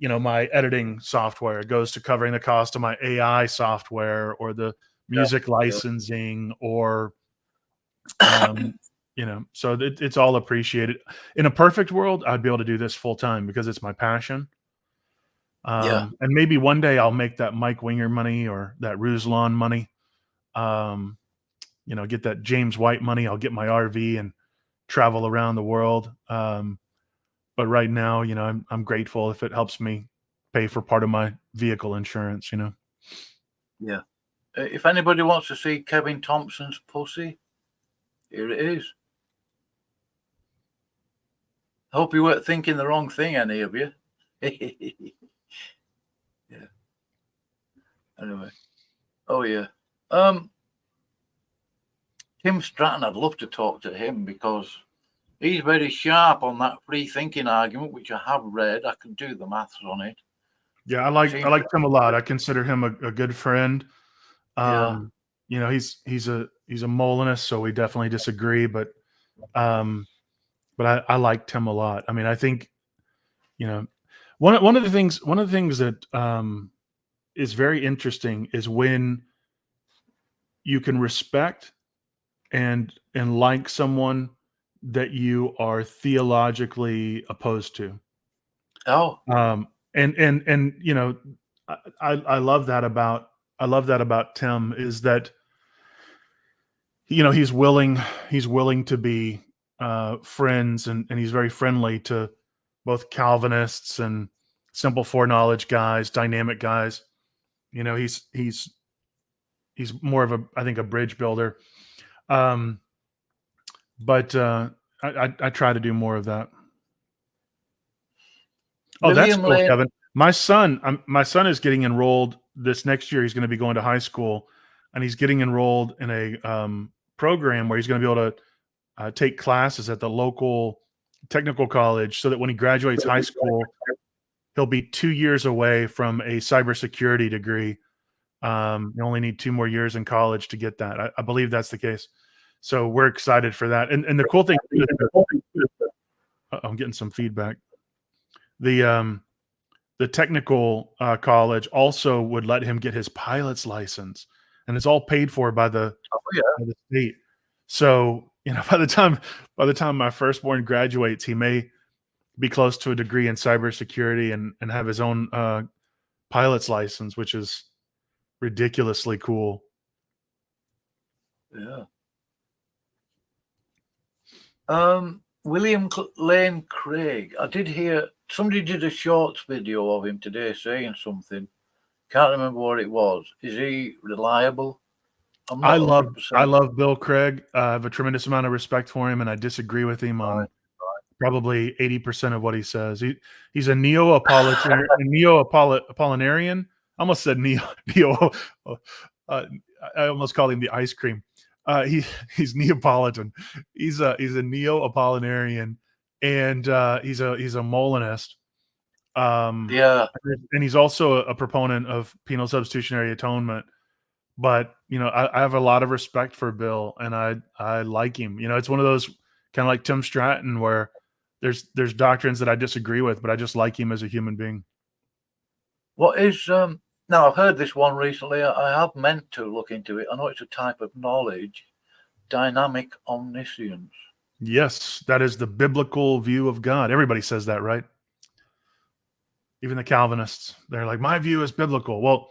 my editing software. It goes to covering the cost of my AI software or the music licensing or, so it's all appreciated. In a perfect world, I'd be able to do this full time because it's my passion. And maybe one day I'll make that Mike Winger money or that Ruslan money. Get that James White money. I'll get my RV and travel around the world. But right now, I'm grateful if it helps me pay for part of my vehicle insurance, Yeah. If anybody wants to see Kevin Thompson's pussy, here it is. I hope you weren't thinking the wrong thing, any of you. Yeah. Anyway. Oh, yeah. Tim Stratton, I'd love to talk to him because he's very sharp on that free thinking argument, which I have read. I can do the maths on it. Yeah, I like Tim a lot. I consider him a good friend. He's a Molinist, so we definitely disagree, but I like Tim a lot. I mean, I think, one of the things that is very interesting is when you can respect and like someone that you are theologically opposed to. I love that about Tim, is that he's willing to be friends, and he's very friendly to both Calvinists and simple foreknowledge guys, dynamic guys. He's more of I think a bridge builder. But I try to do more of that. Oh, that's cool, Kevin. My son is getting enrolled this next year. He's going to be going to high school, and he's getting enrolled in a program where he's going to be able to take classes at the local technical college, so that when he graduates high school, he'll be 2 years away from a cybersecurity degree. You only need 2 more years in college to get that. I believe that's the case. So we're excited for that. And the cool thing is, I'm getting some feedback. The technical college also would let him get his pilot's license, and it's all paid for by the state. So, by the time my firstborn graduates, he may be close to a degree in cybersecurity and have his own pilot's license, which is ridiculously cool. Yeah. William Lane Craig. I did hear somebody did a shorts video of him today saying something. Can't remember what it was. Is he reliable? I love Bill Craig. I have a tremendous amount of respect for him, and I disagree with him on probably 80% of what he says. He's a neo-Apollinarian. I almost said neo. I almost called him the ice cream. He's Neapolitan. He's a neo-Apollinarian, and he's a Molinist. And he's also a proponent of penal substitutionary atonement. But I have a lot of respect for Bill, and I like him. It's one of those kind of like Tim Stratton, where there's doctrines that I disagree with, but I just like him as a human being. What is now? I've heard this one recently. I have meant to look into it. I know it's a type of knowledge, dynamic omniscience. Yes, that is the biblical view of God. Everybody says that, right? Even the Calvinists, they're like, my view is biblical. Well,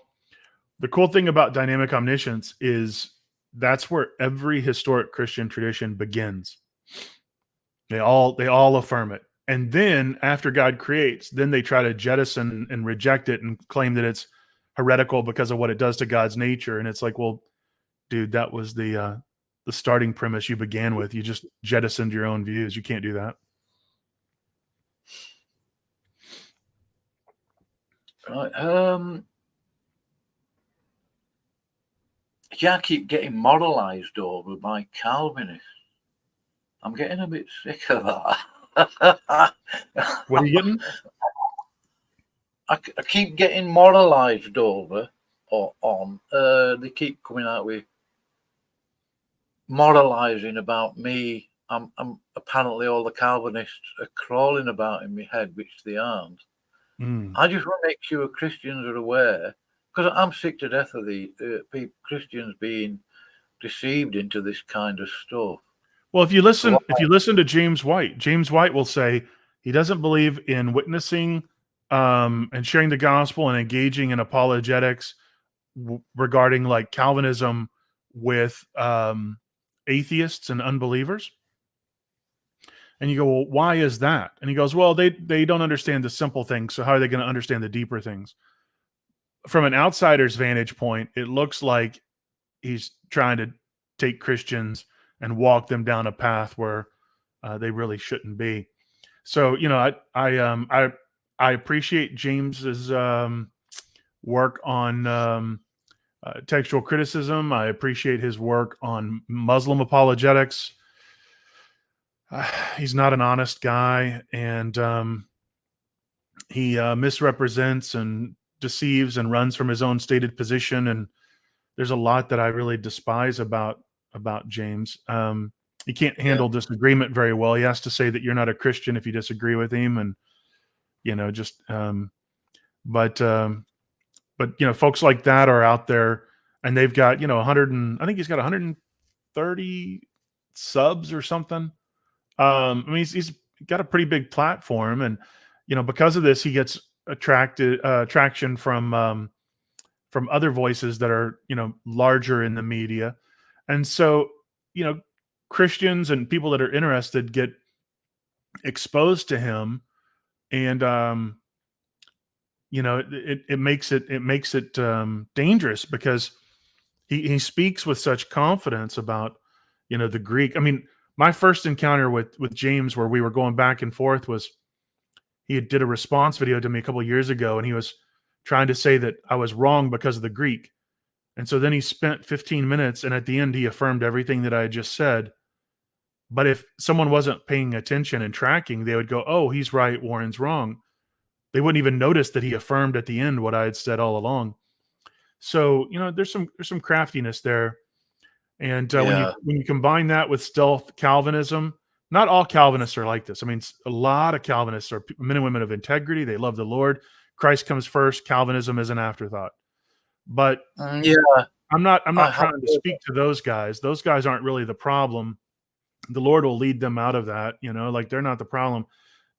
the cool thing about dynamic omniscience is that's where every historic Christian tradition begins. They all affirm it. And then after God creates, then they try to jettison and reject it and claim that it's heretical because of what it does to God's nature. And it's like, well, dude, that was the starting premise you began with. You just jettisoned your own views. You can't do that. Right. Yeah, I keep getting moralized over by Calvinists. I'm getting a bit sick of that. What are you getting? I keep getting moralized over or on. They keep coming out with moralizing about me. I'm apparently all the Calvinists are crawling about in my head, which they aren't. I just want to make sure Christians are aware, because I'm sick to death of the Christians being deceived into this kind of stuff. Well, if you listen to James White will say he doesn't believe in witnessing and sharing the gospel and engaging in apologetics regarding like Calvinism with atheists and unbelievers. And you go, well, why is that? And he goes, well, they don't understand the simple things, so how are they going to understand the deeper things? From an outsider's vantage point, it looks like he's trying to take Christians and walk them down a path where they really shouldn't be. So, you know, I appreciate James's work on textual criticism. I appreciate his work on Muslim apologetics. He's not an honest guy, and he misrepresents and deceives and runs from his own stated position. And there's a lot that I really despise about James. He can't handle disagreement very well. He has to say that you're not a Christian if you disagree with him, and you know, just but you know, folks like that are out there, and they've got, you know, 100 and I think he's got 130 subs or something. I mean, he's got a pretty big platform, and you know, because of this, he gets traction from other voices that are, you know, larger in the media, and so, you know, Christians and people that are interested get exposed to him, and you know, it makes it dangerous because he speaks with such confidence about, you know, the Greek. I mean, my first encounter with James, where we were going back and forth, was he did a response video to me a couple of years ago, and he was trying to say that I was wrong because of the Greek. And so then he spent 15 minutes, and at the end he affirmed everything that I had just said. But if someone wasn't paying attention and tracking, they would go, "Oh, he's right, Warren's wrong." They wouldn't even notice that he affirmed at the end what I had said all along. So, you know, there's some craftiness there. And when you combine that with stealth Calvinism, not all Calvinists are like this. I mean, a lot of Calvinists are men and women of integrity. They love the Lord. Christ comes first. Calvinism is an afterthought. But I'm not trying to speak to those guys. Those guys aren't really the problem. The Lord will lead them out of that. You know, like they're not the problem.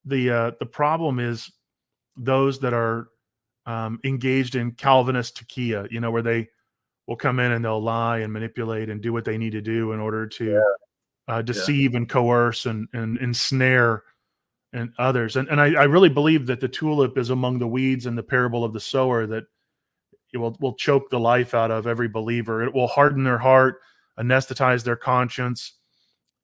The problem is those that are engaged in Calvinist takia, you know, where they will come in and they'll lie and manipulate and do what they need to do in order to deceive and coerce and ensnare and others. And I really believe that the tulip is among the weeds in the parable of the sower, that it will choke the life out of every believer. It will harden their heart, anesthetize their conscience.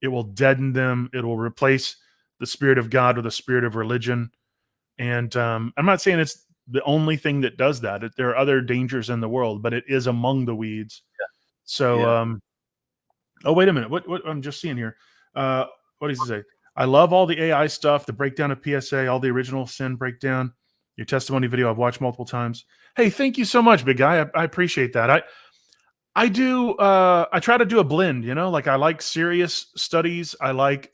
It will deaden them. It will replace the Spirit of God with a spirit of religion. And I'm not saying it's the only thing that does that. There are other dangers in the world, but it is among the weeds. So, oh, wait a minute. What I'm just seeing here. What does he say? I love all the AI stuff, the breakdown of PSA, all the original sin breakdown. Your testimony video I've watched multiple times. Hey, thank you so much, big guy. I appreciate that. I do. I try to do a blend. You know, like I like serious studies. I like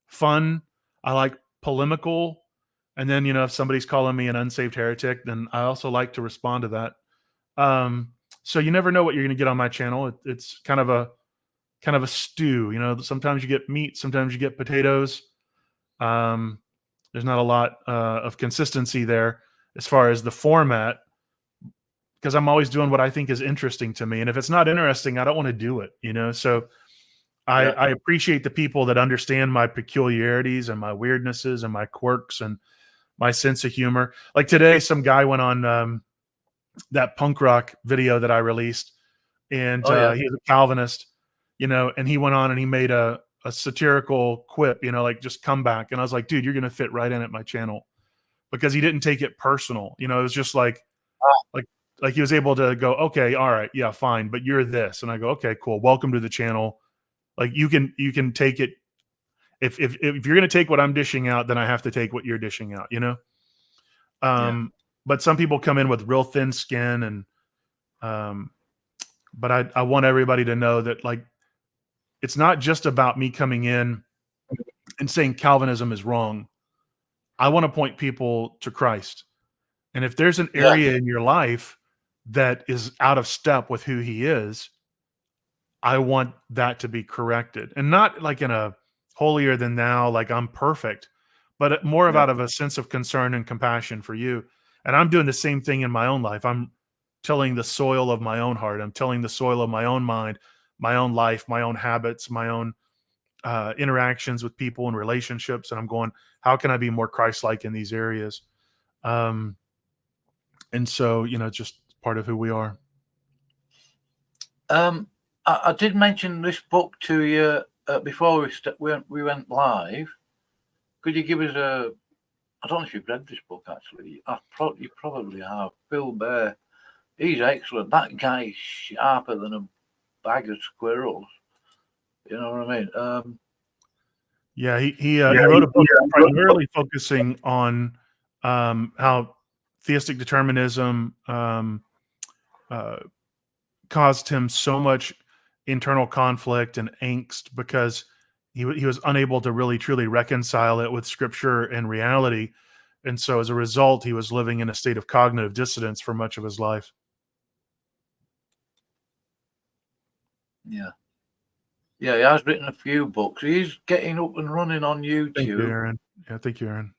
fun. I like polemical And then, if somebody's calling me an unsaved heretic, then I also like to respond to that. So you never know what you're going to get on my channel. It's kind of a stew. Sometimes you get meat, sometimes you get potatoes. There's not a lot of consistency there as far as the format, because I'm always doing what I think is interesting to me. And if it's not interesting, I don't want to do it. So I appreciate the people that understand my peculiarities and my weirdnesses and my quirks and my sense of humor. Like today, some guy went on that punk rock video that I released, and he's a Calvinist, and he went on and he made a satirical quip, like just come back. And I was like, dude, you're going to fit right in at my channel, because he didn't take it personal. It was just like he was able to go, okay, all right, yeah, fine, but you're this. And I go, okay, cool. Welcome to the channel. Like you can take it. If you're going to take what I'm dishing out, then I have to take what you're dishing out, But some people come in with real thin skin, and but I want everybody to know that, like, it's not just about me coming in and saying Calvinism is wrong. I want to point people to Christ. And if there's an area in your life that is out of step with who he is, I want that to be corrected. And not like in a holier than thou, like I'm perfect, but more out of a sense of concern and compassion for you. And I'm doing the same thing in my own life. I'm tilling the soil of my own heart. I'm tilling the soil of my own mind, my own life, my own habits, my own interactions with people and relationships. And I'm going, how can I be more Christ-like in these areas? And so, just part of who we are. I did mention this book to you before we went live. Could you give us I don't know if you've read this book, actually. You probably have. Phil Bear. He's excellent. That guy's sharper than a bag of squirrels. You know what I mean? He wrote a book primarily focusing on how theistic determinism caused him so much internal conflict and angst, because he was unable to really truly reconcile it with scripture and reality. And so as a result, he was living in a state of cognitive dissonance for much of his life. Yeah, he has written a few books. He's getting up and running on YouTube. Thank you, Aaron. Yeah, thank you, Aaron.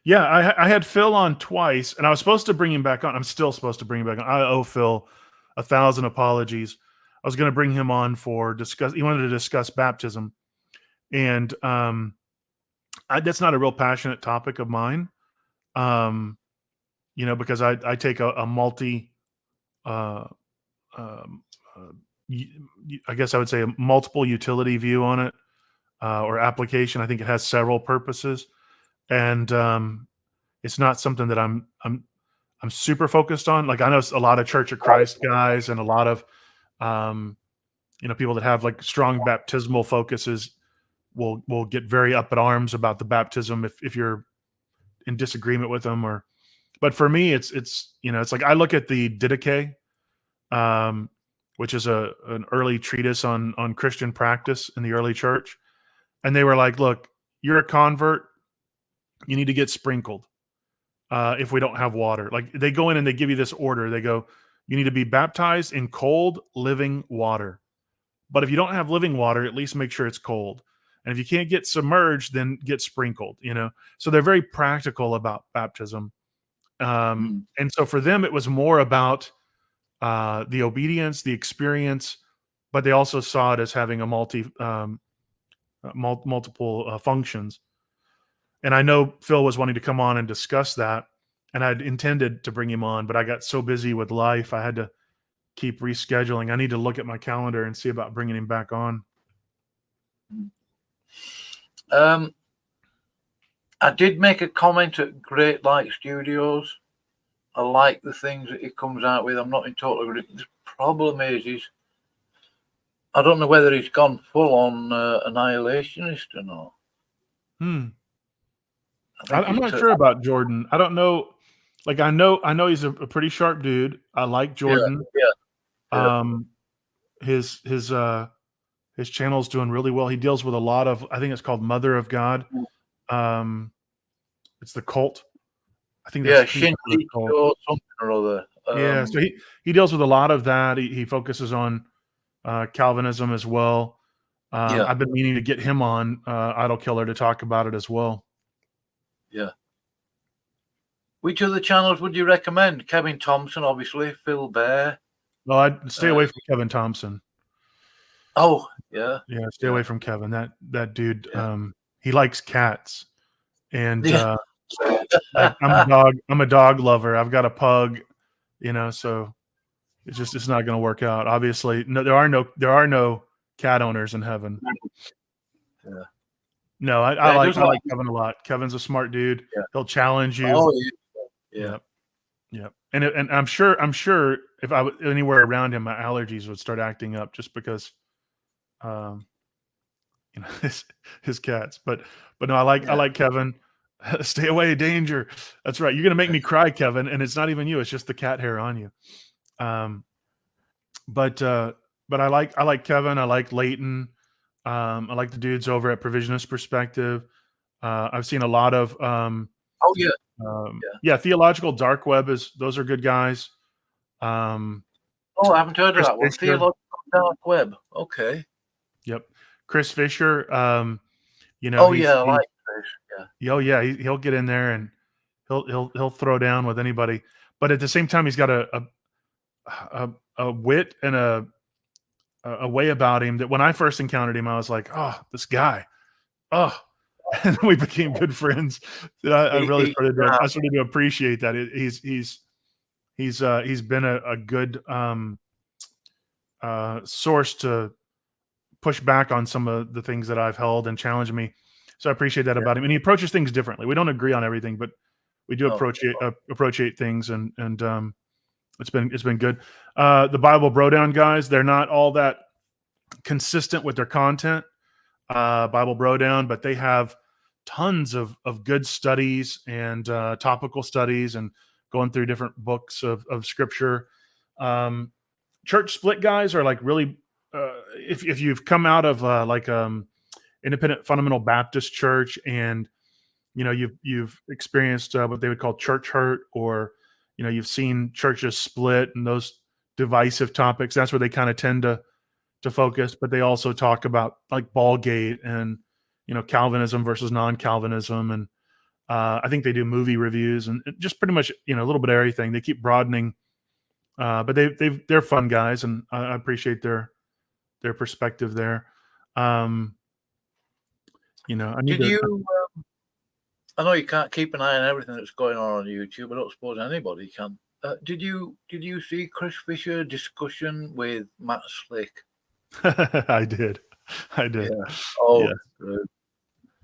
Yeah, I had Phil on twice, and I was supposed to bring him back on. I'm still supposed to bring him back on. I owe Phil 1,000 apologies. I was going to bring him on he wanted to discuss baptism. And that's not a real passionate topic of mine, because I take a multi, I guess I would say a multiple utility view on it, or application. I think it has several purposes, and it's not something that I'm super focused on. Like, I know a lot of Church of Christ guys and a lot of people that have like strong baptismal focuses will get very up in arms about the baptism if you're in disagreement with them. But for me, it's like I look at the Didache, which is an early treatise on Christian practice in the early church, and they were like, look, you're a convert, you need to get sprinkled if we don't have water. Like, they go in and they give you this order. They go, you need to be baptized in cold living water. But if you don't have living water, at least make sure it's cold. And if you can't get submerged, then get sprinkled, So they're very practical about baptism. And so for them, it was more about the obedience, the experience, but they also saw it as having a multiple functions. And I know Phil was wanting to come on and discuss that, and I'd intended to bring him on, but I got so busy with life, I had to keep rescheduling. I need to look at my calendar and see about bringing him back on. I did make a comment at Great Light Studios. I like the things that he comes out with. I'm not in total agreement. The problem is I don't know whether he's gone full on annihilationist or not. I'm not sure about Jordan. I don't know. Like, I know he's a pretty sharp dude. I like Jordan. Yeah. His channel's doing really well. He deals with a lot of, I think it's called Mother of God, It's the cult. I think Yeah, that's what it's Shinji called. or something or other. Yeah, so he deals with a lot of that. He focuses on Calvinism as well. Yeah, I've been meaning to get him on Idol Killer to talk about it as well. yeah. Which other channels would you recommend? Kevin Thompson, obviously. Phil Bear. Well, I'd stay away from Kevin Thompson. Oh, yeah. Yeah, stay away from Kevin. That dude, Yeah. he likes cats, and Yeah. I'm a dog lover. I've got a pug, so it's not going to work out. Obviously, no, there are no cat owners in heaven. Yeah. No, I like Kevin a lot. Kevin's a smart dude. Yeah. He'll challenge you. Oh, yeah. Yep. And I'm sure if I was anywhere around him, my allergies would start acting up just because, um, his cats. But no, I like Kevin. Stay away, danger. That's right. You're gonna make me cry, Kevin, and it's not even you. It's just the cat hair on you. But I like Kevin. I like Leighton. I like the dudes over at Provisionist Perspective. I've seen a lot of Oh, yeah. Theological Dark Web those are good guys. Oh, I haven't heard of that one. Theological Dark Web. Okay. Yep. Chris Fisher. Oh, yeah, I like Chris. Yeah. Oh yeah, he'll get in there and he'll throw down with anybody. But at the same time, he's got a wit and a way about him that when I first encountered him, I was like, oh, this guy. Oh, and we became good friends. I really started to appreciate that. He's been a good source to push back on some of the things that I've held and challenge me. So I appreciate that about him. And he approaches things differently. We don't agree on everything, but we do approach things, and it's been good. The Bible Bro Down guys, they're not all that consistent with their content. Bible Bro Down, but they have tons of good studies and topical studies and going through different books of scripture. Church Split guys are like really, if you've come out of independent fundamental Baptist church and you've experienced what they would call church hurt, or you've seen churches split and those divisive topics, that's where they kind of tend to focus. But they also talk about like Ballgate and Calvinism versus non-Calvinism, and I think they do movie reviews and just pretty much a little bit of everything. They keep broadening, but they're fun guys, and I appreciate their perspective there. I know you can't keep an eye on everything that's going on YouTube. I don't suppose anybody can. Did you see Chris Fisher discussion with Matt Slick? I did. Yeah. Oh, yeah. Good.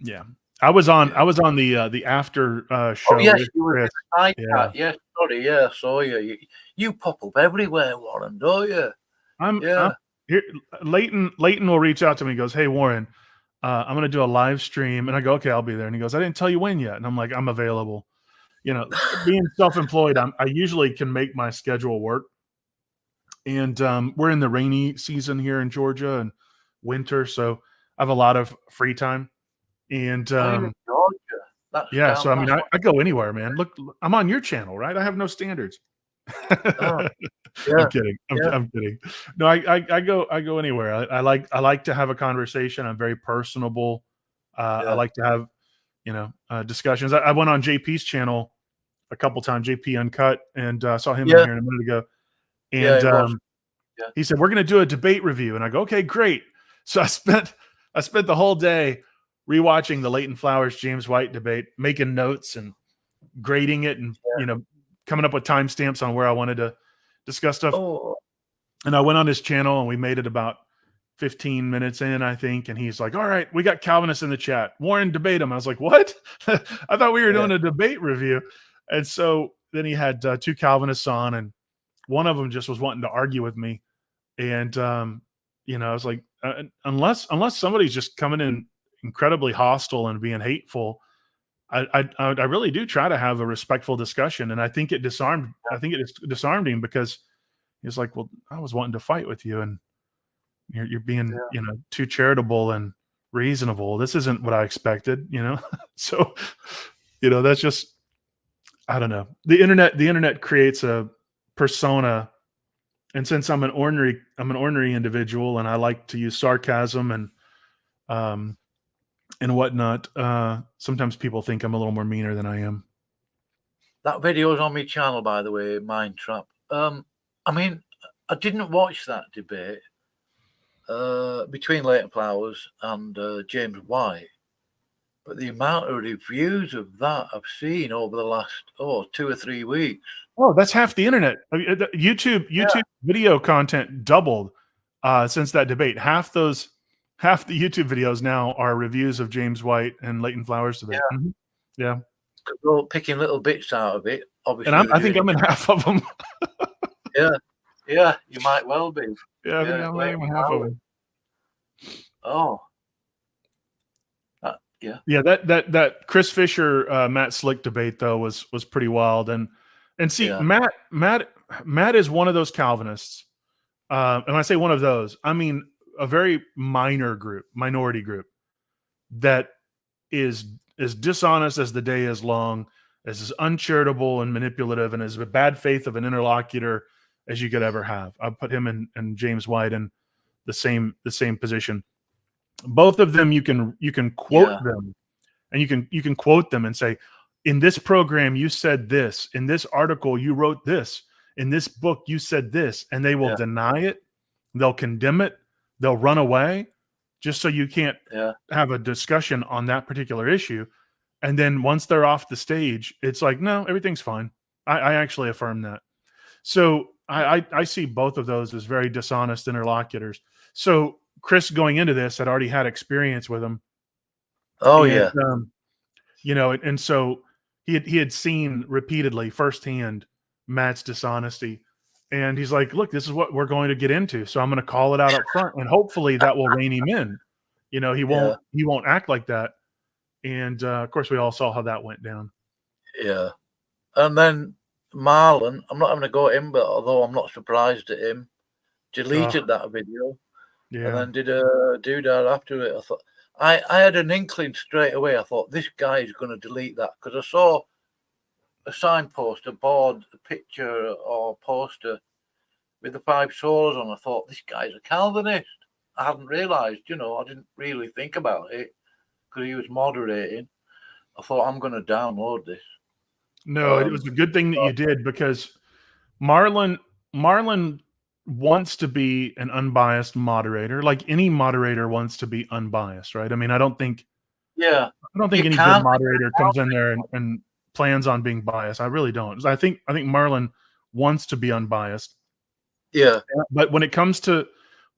Yeah. I was on the after show. Oh, yes, you were in the chat. Yes, sorry. Yeah, I saw you. You pop up everywhere, Warren, don't you? I'm here. Leighton will reach out to me and goes, "Hey, Warren, I'm going to do a live stream." And I go, "Okay, I'll be there." And he goes, "I didn't tell you when yet." And I'm like, "I'm available." Being self-employed, I usually can make my schedule work. And we're in the rainy season here in Georgia and winter, so I have a lot of free time. And Georgia. yeah, so I mean, I go anywhere, man. Look, I'm on your channel, right? I have no standards. Yeah. I'm kidding. I'm kidding. No, I go anywhere. I like to have a conversation. I'm very personable. I like to have discussions. I went on JP's channel a couple times, JP Uncut, and saw him in here a minute ago. And he said, "We're going to do a debate review," and I go, "Okay, great." So I spent the whole day rewatching the Leighton Flowers James White debate, making notes and grading it, and coming up with timestamps on where I wanted to discuss stuff. Oh. And I went on his channel, and we made it about 15 minutes in, I think. And he's like, "All right, we got Calvinists in the chat. Warren, debate him." I was like, "What?" I thought we were doing a debate review. And so then he had two Calvinists on, and one of them just was wanting to argue with me. And, I was like, unless somebody's just coming in incredibly hostile and being hateful, I really do try to have a respectful discussion. And I think it disarmed him, because he's like, "Well, I was wanting to fight with you, and you're being, too charitable and reasonable. This isn't what I expected, you know? So, that's just, I don't know. The internet creates a persona. And since I'm an ornery individual and I like to use sarcasm um, and whatnot, sometimes people think I'm a little more meaner than I am. That video's on my channel, by the way, Mind Trap. I mean, I didn't watch that debate between Leighton Flowers and James White, but the amount of reviews of that I've seen over the last 2 or 3 weeks. Oh, that's half the internet. I mean, YouTube video content doubled since that debate. Half the YouTube videos now are reviews of James White and Leighton Flowers debate. Yeah. Mhm. Yeah. We're picking little bits out of it. Obviously, And I think I'm in half of them. Yeah, you might well be. Yeah, I think I'm in half of them. Oh. Yeah, that Chris Fisher Matt Slick debate though was pretty wild, and see Matt is one of those Calvinists, and when I say one of those, I mean a very minority group that is as dishonest as the day is long, as uncharitable and manipulative, and as a bad faith of an interlocutor as you could ever have. I've put him and James White in the same position. Both of them, you can quote them, and you can quote them and say, in this program you said this, in this article you wrote this, in this book you said this, and they will deny it, they'll condemn it, they'll run away, just so you can't have a discussion on that particular issue. And then once they're off the stage, it's like, no, everything's fine. I actually affirm that. So I see both of those as very dishonest interlocutors. So Chris, going into this, had already had experience with them. Oh, and, and so he had seen repeatedly firsthand Matt's dishonesty, and he's like, "Look, this is what we're going to get into. So I'm going to call it out up front, and hopefully that will rein him in. He won't act like that." And of course, we all saw how that went down. Yeah, and then Marlon, I'm not having to go at him, but although I'm not surprised at him, deleted that video. Yeah. And then did a doodad after it. I thought I had an inkling straight away. I thought this guy is going to delete that, because I saw a signpost, a board, a picture or poster with the 5 solas on. I thought this guy's a Calvinist. I hadn't realised, I didn't really think about it because he was moderating. I thought, I'm going to download this. No, it was a good thing that you did, because Marlon wants to be an unbiased moderator, like any moderator wants to be unbiased, right? I mean, I don't think any good moderator comes in there and plans on being biased. I really don't. I think Marlon wants to be unbiased. Yeah. But when it comes to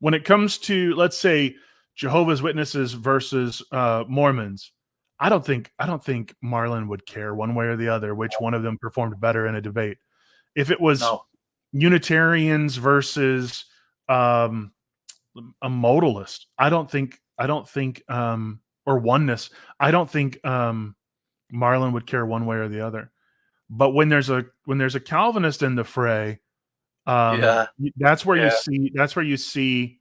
let's say Jehovah's Witnesses versus Mormons, I don't think Marlon would care one way or the other which one of them performed better in a debate. If it was Unitarians versus a modalist, I don't think or oneness, I don't think Marlon would care one way or the other. But when there's a Calvinist in the fray, that's where you see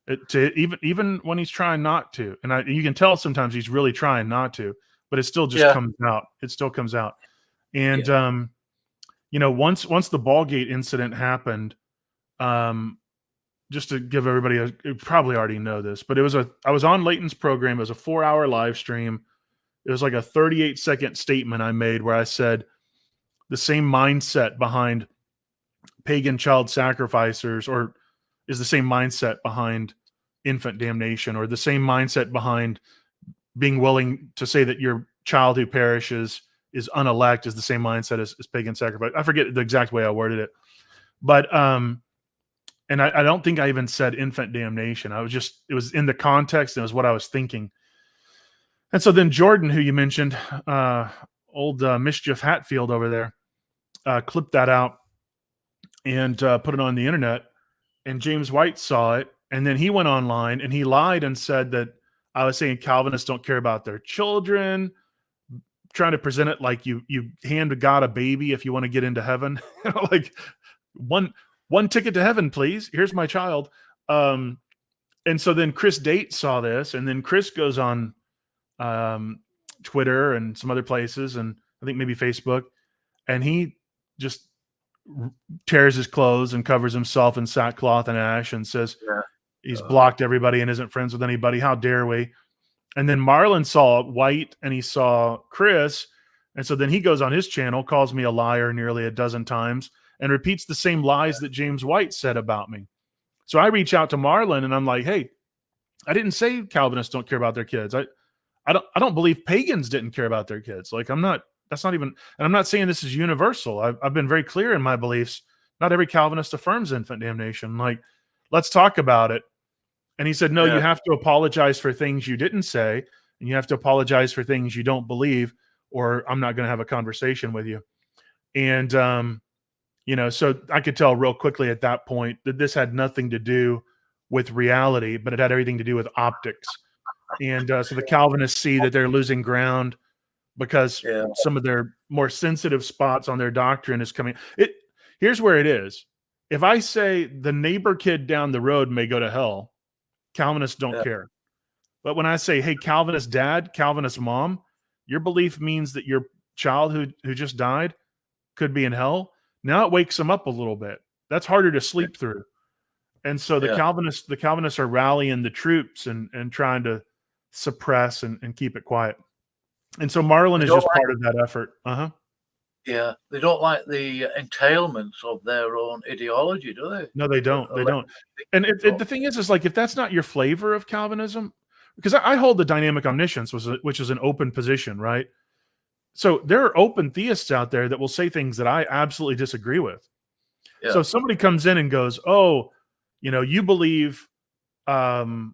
it, to even when he's trying not to, and you can tell sometimes he's really trying not to, but it still just comes out. It still comes out. And once the Ballgate incident happened, just to give everybody you probably already know this, but I was on Leighton's program. It was a 4-hour live stream. It was like a 38-second statement I made where I said the same mindset behind pagan child sacrificers or is the same mindset behind infant damnation, or the same mindset behind being willing to say that your child who perishes is unelect is the same mindset as pagan sacrifice. I forget the exact way I worded it, but and I don't think I even said infant damnation. It was in the context, and it was what I was thinking. And so then Jordan, who you mentioned, old Mischief Hatfield over there, clipped that out and put it on the internet. And James White saw it, and then he went online and he lied and said that I was saying Calvinists don't care about their children, trying to present it like you hand God a baby if you want to get into heaven. Like one ticket to heaven, please. Here's my child. And so then Chris Date saw this, and then Chris goes on Twitter and some other places, and I think maybe Facebook, and he just tears his clothes and covers himself in sackcloth and ash and says he's blocked everybody and isn't friends with anybody. How dare we? And then Marlon saw White and he saw Chris. And so then he goes on his channel, calls me a liar nearly a dozen times, and repeats the same lies that James White said about me. So I reach out to Marlon and I'm like, hey, I didn't say Calvinists don't care about their kids. I don't believe pagans didn't care about their kids. Like that's not even, and I'm not saying this is universal. I've been very clear in my beliefs. Not every Calvinist affirms infant damnation. Like, let's talk about it. And he said, no, you have to apologize for things you didn't say, and you have to apologize for things you don't believe, or I'm not going to have a conversation with you. And, so I could tell real quickly at that point that this had nothing to do with reality, but it had everything to do with optics. And so the Calvinists see that they're losing ground because some of their more sensitive spots on their doctrine is coming. Here's where it is. If I say the neighbor kid down the road may go to hell, Calvinists don't care. But when I say, hey, Calvinist dad, Calvinist mom, your belief means that your child who just died could be in hell. Now it wakes them up a little bit. That's harder to sleep through. And so the Calvinists are rallying the troops and trying to suppress and keep it quiet. And so Marlon is just part of that effort. Yeah, they don't like the entailments of their own ideology, do they? No, they don't. They don't. And the thing is like, if that's not your flavor of Calvinism, because I hold the dynamic omniscience, which is an open position, right? So there are open theists out there that will say things that I absolutely disagree with. So if somebody comes in and goes, oh, you believe God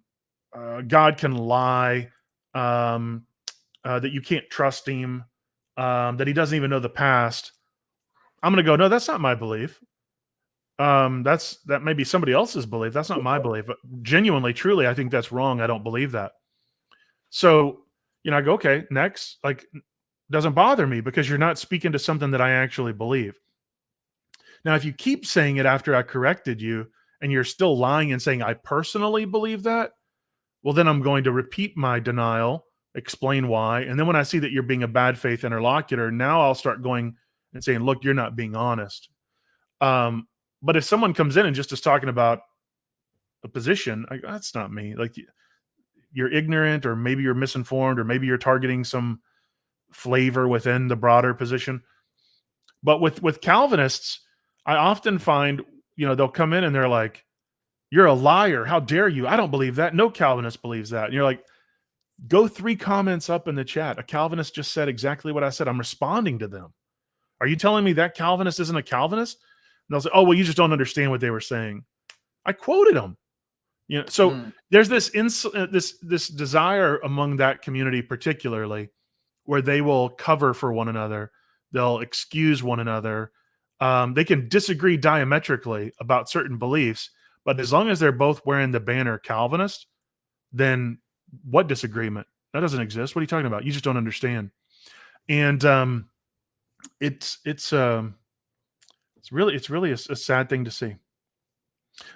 can lie, that you can't trust him, that he doesn't even know the past, I'm going to go, no, that's not my belief. That may be somebody else's belief. That's not my belief. But genuinely, truly, I think that's wrong. I don't believe that. So, I go, okay, next, like, doesn't bother me because you're not speaking to something that I actually believe. Now, if you keep saying it after I corrected you and you're still lying and saying I personally believe that, well, then I'm going to repeat my denial, explain why. And then when I see that you're being a bad faith interlocutor, now I'll start going and saying, look, you're not being honest. But if someone comes in and just is talking about a position, that's not me. Like, you're ignorant, or maybe you're misinformed, or maybe you're targeting some flavor within the broader position. But with Calvinists, I often find, they'll come in and they're like, you're a liar. How dare you? I don't believe that. No Calvinist believes that. And you're like, go 3 comments up in the chat. A Calvinist just said exactly what I said. I'm responding to them. Are you telling me that Calvinist isn't a Calvinist? And they'll say, oh, well, you just don't understand what they were saying. I quoted them. So there's this this desire among that community, particularly, where they will cover for one another. They'll excuse one another. They can disagree diametrically about certain beliefs, but as long as they're both wearing the banner Calvinist, then what disagreement? That doesn't exist. What are you talking about? You just don't understand. And it's really a sad thing to see.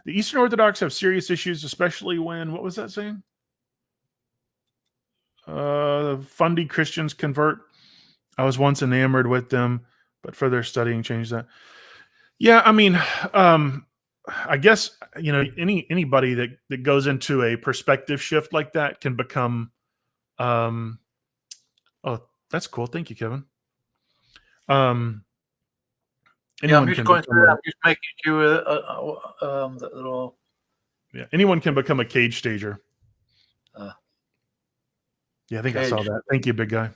The Eastern Orthodox have serious issues, especially when, what was that saying? Fundy Christians convert. I was once enamored with them, but further studying changed that. Yeah, I mean, I guess, anybody that goes into a perspective shift like that can become, oh, that's cool. Thank you, Kevin. I'm just going through. I'm just making sure that they're all. Yeah, anyone can become a cage stager. Yeah, I think I saw that. Thank you, big guy.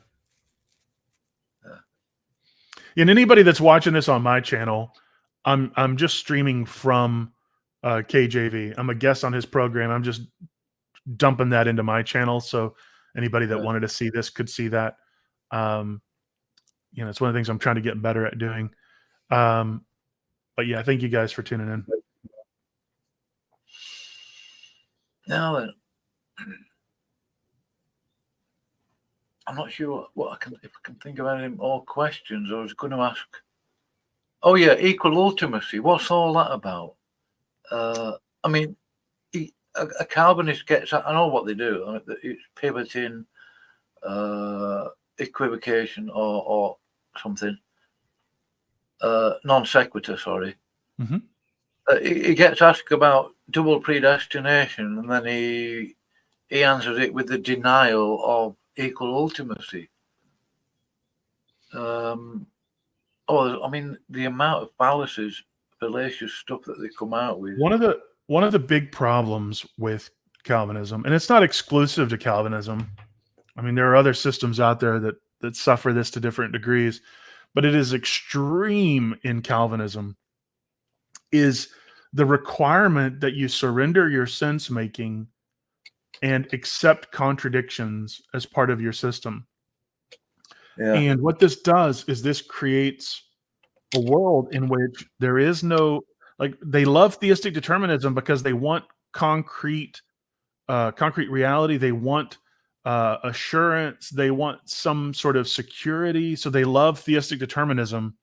And anybody that's watching this on my channel, I'm just streaming from KJV. I'm a guest on his program. I'm just dumping that into my channel, so anybody that wanted to see this could see that. It's one of the things I'm trying to get better at doing. But yeah, thank you guys for tuning in. Now then, I'm not sure if I can think of any more questions. I was going to ask. Oh yeah, equal ultimacy. What's all that about? I mean, a Calvinist gets, I know what they do. I mean, it's pivoting, equivocation, or something. Non sequitur, sorry. Mm-hmm. He gets asked about double predestination, and then he answers it with the denial of equal ultimacy. I mean, the amount of fallacies, fallacious stuff that they come out with. One of the big problems with Calvinism, and it's not exclusive to Calvinism. I mean, there are other systems out there that suffer this to different degrees, but it is extreme in Calvinism, is the requirement that you surrender your sense making and accept contradictions as part of your system. Yeah. And what this does is this creates a world in which there is no, like, they love theistic determinism because they want concrete reality. They want assurance. They want some sort of security. So they love theistic determinism.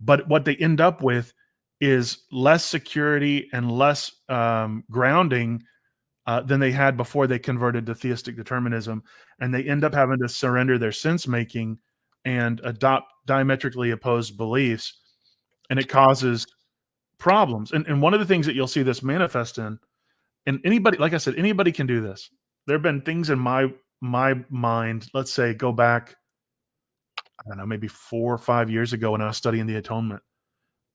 But what they end up with is less security and less grounding than they had before they converted to theistic determinism. And they end up having to surrender their sense making and adopt diametrically opposed beliefs. And it causes problems. And one of the things that you'll see this manifest in, and anybody, like I said, anybody can do this. There have been things in my mind, let's say, go back, I don't know, maybe 4 or 5 years ago when I was studying the atonement,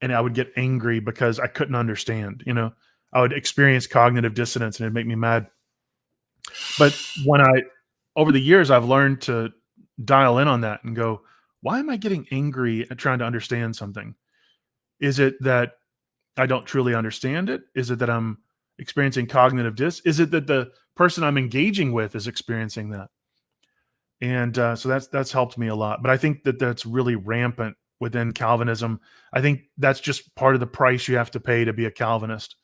and I would get angry because I couldn't understand. I would experience cognitive dissonance and it'd make me mad. But over the years, I've learned to dial in on that and go, why am I getting angry at trying to understand something? Is it that I don't truly understand it? Is it that I'm experiencing cognitive Is it that the person I'm engaging with is experiencing that? And so that's helped me a lot. But I think that that's really rampant within Calvinism. I think that's just part of the price you have to pay to be a Calvinist.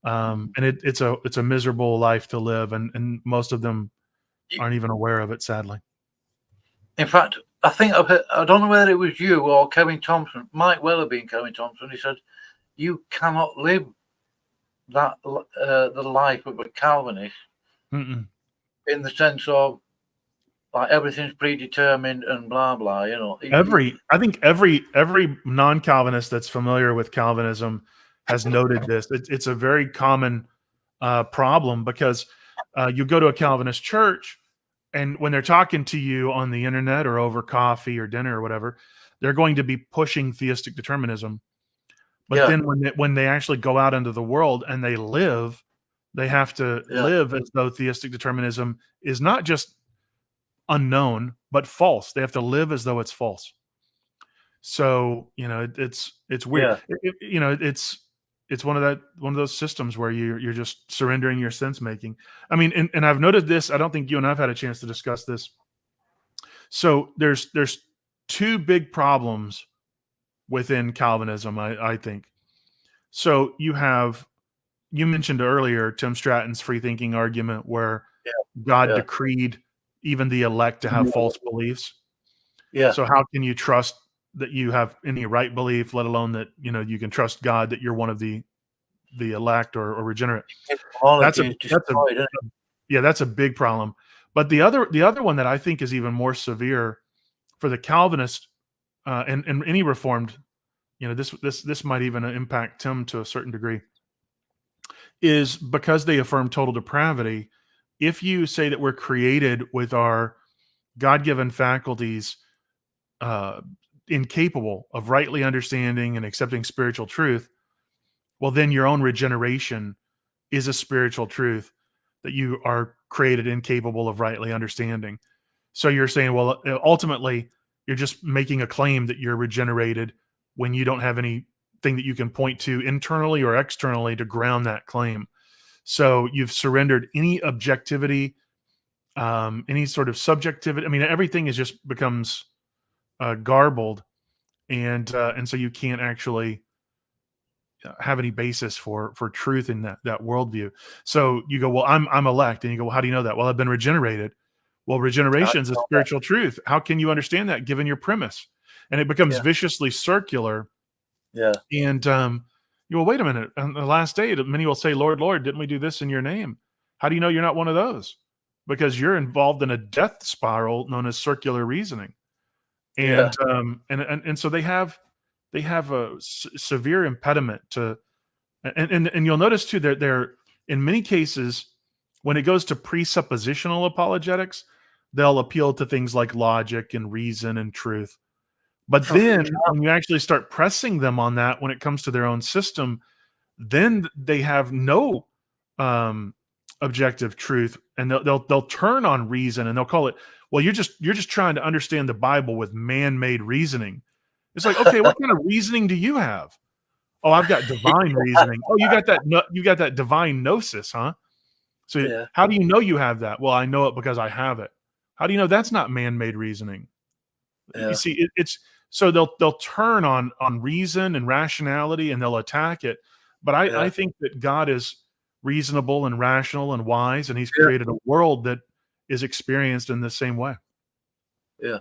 And it's a miserable life to live, and most of them aren't even aware of it, sadly. In fact, I think I don't know whether it was you or Kevin Thompson. Might well have been Kevin Thompson. He said, "You cannot live that the life of a Calvinist in the sense of like everything's predetermined and blah blah." I think every non-Calvinist that's familiar with Calvinism has noted this. It's a very common problem because you go to a Calvinist church, and when they're talking to you on the internet or over coffee or dinner or whatever, they're going to be pushing theistic determinism. But then when they actually go out into the world and they live, they have to live as though theistic determinism is not just unknown, but false. They have to live as though it's false. So, it's weird. Yeah. It's one of those systems where you're just surrendering your sense making. I mean, and I've noted this. I don't think you and I've had a chance to discuss this. So there's two big problems within Calvinism, I think. So you mentioned earlier Tim Stratton's free thinking argument where God decreed even the elect to have false beliefs. Yeah. So how can you trust that you have any right belief, let alone that you can trust God that you're one of the elect or regenerate? That's a big problem. But the other one that I think is even more severe for the Calvinist and any Reformed, this might even impact Tim to a certain degree, is because they affirm total depravity. If you say that we're created with our God-given faculties incapable of rightly understanding and accepting spiritual truth, well, then your own regeneration is a spiritual truth that you are created incapable of rightly understanding. So you're saying, well, ultimately, you're just making a claim that you're regenerated when you don't have anything that you can point to internally or externally to ground that claim. So you've surrendered any objectivity, any sort of subjectivity. I mean, everything just becomes garbled, and so you can't actually have any basis for truth in that worldview. So you go, well, I'm elect, and you go, well, how do you know that? Well, I've been regenerated. Well, regeneration is a spiritual truth. How can you understand that given your premise? And it becomes viciously circular. Yeah. And Well, wait a minute. On the last day, many will say, Lord, Lord, didn't we do this in your name? How do you know you're not one of those? Because you're involved in a death spiral known as circular reasoning. Yeah. And so they have a severe impediment to, and you'll notice too, they're in many cases, when it goes to presuppositional apologetics, they'll appeal to things like logic and reason and truth. But then when you actually start pressing them on that, when it comes to their own system, then they have no objective truth, and they'll turn on reason, and they'll call it, well, you're just trying to understand the Bible with man-made reasoning. It's like, okay, what kind of reasoning do you have? Oh, I've got divine reasoning. Oh, you got that divine gnosis, huh? So Yeah. how do you know you have that? Well, I know it because I have it. How do you know that's not man-made reasoning? You Yeah. see, it's so they'll turn on reason and rationality, and they'll attack it. But I think that God is reasonable and rational and wise, and He's Yeah. created a world that is experienced in the same way. Yeah.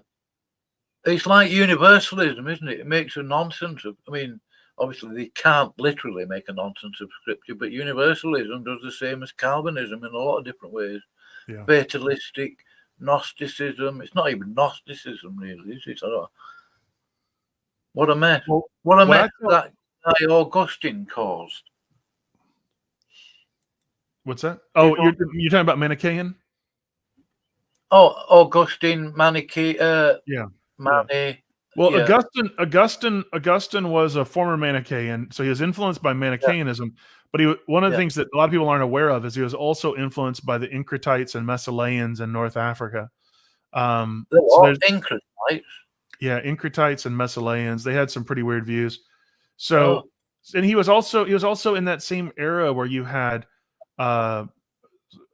It's like universalism, isn't it? It makes a nonsense of, I mean, obviously they can't literally make a nonsense of scripture, but universalism does the same as Calvinism in a lot of different ways. Yeah. Fatalistic, Gnosticism. It's not even Gnosticism, really, is it? I don't know. What a mess. Well, what a mess I that guy Augustine caused. What's that? Oh, you're talking about Manichaean? Oh, Augustine, Manichae, Yeah. Mani. Well, Yeah. Augustine was a former Manichaean, so he was influenced by Manichaeanism. But one of the things that a lot of people aren't aware of is he was also influenced by the Inkritites and Messalaeans in North Africa. Inkritites. Yeah, Inkritites and Messalaeans. They had some pretty weird views. So, and he was also in that same era where you had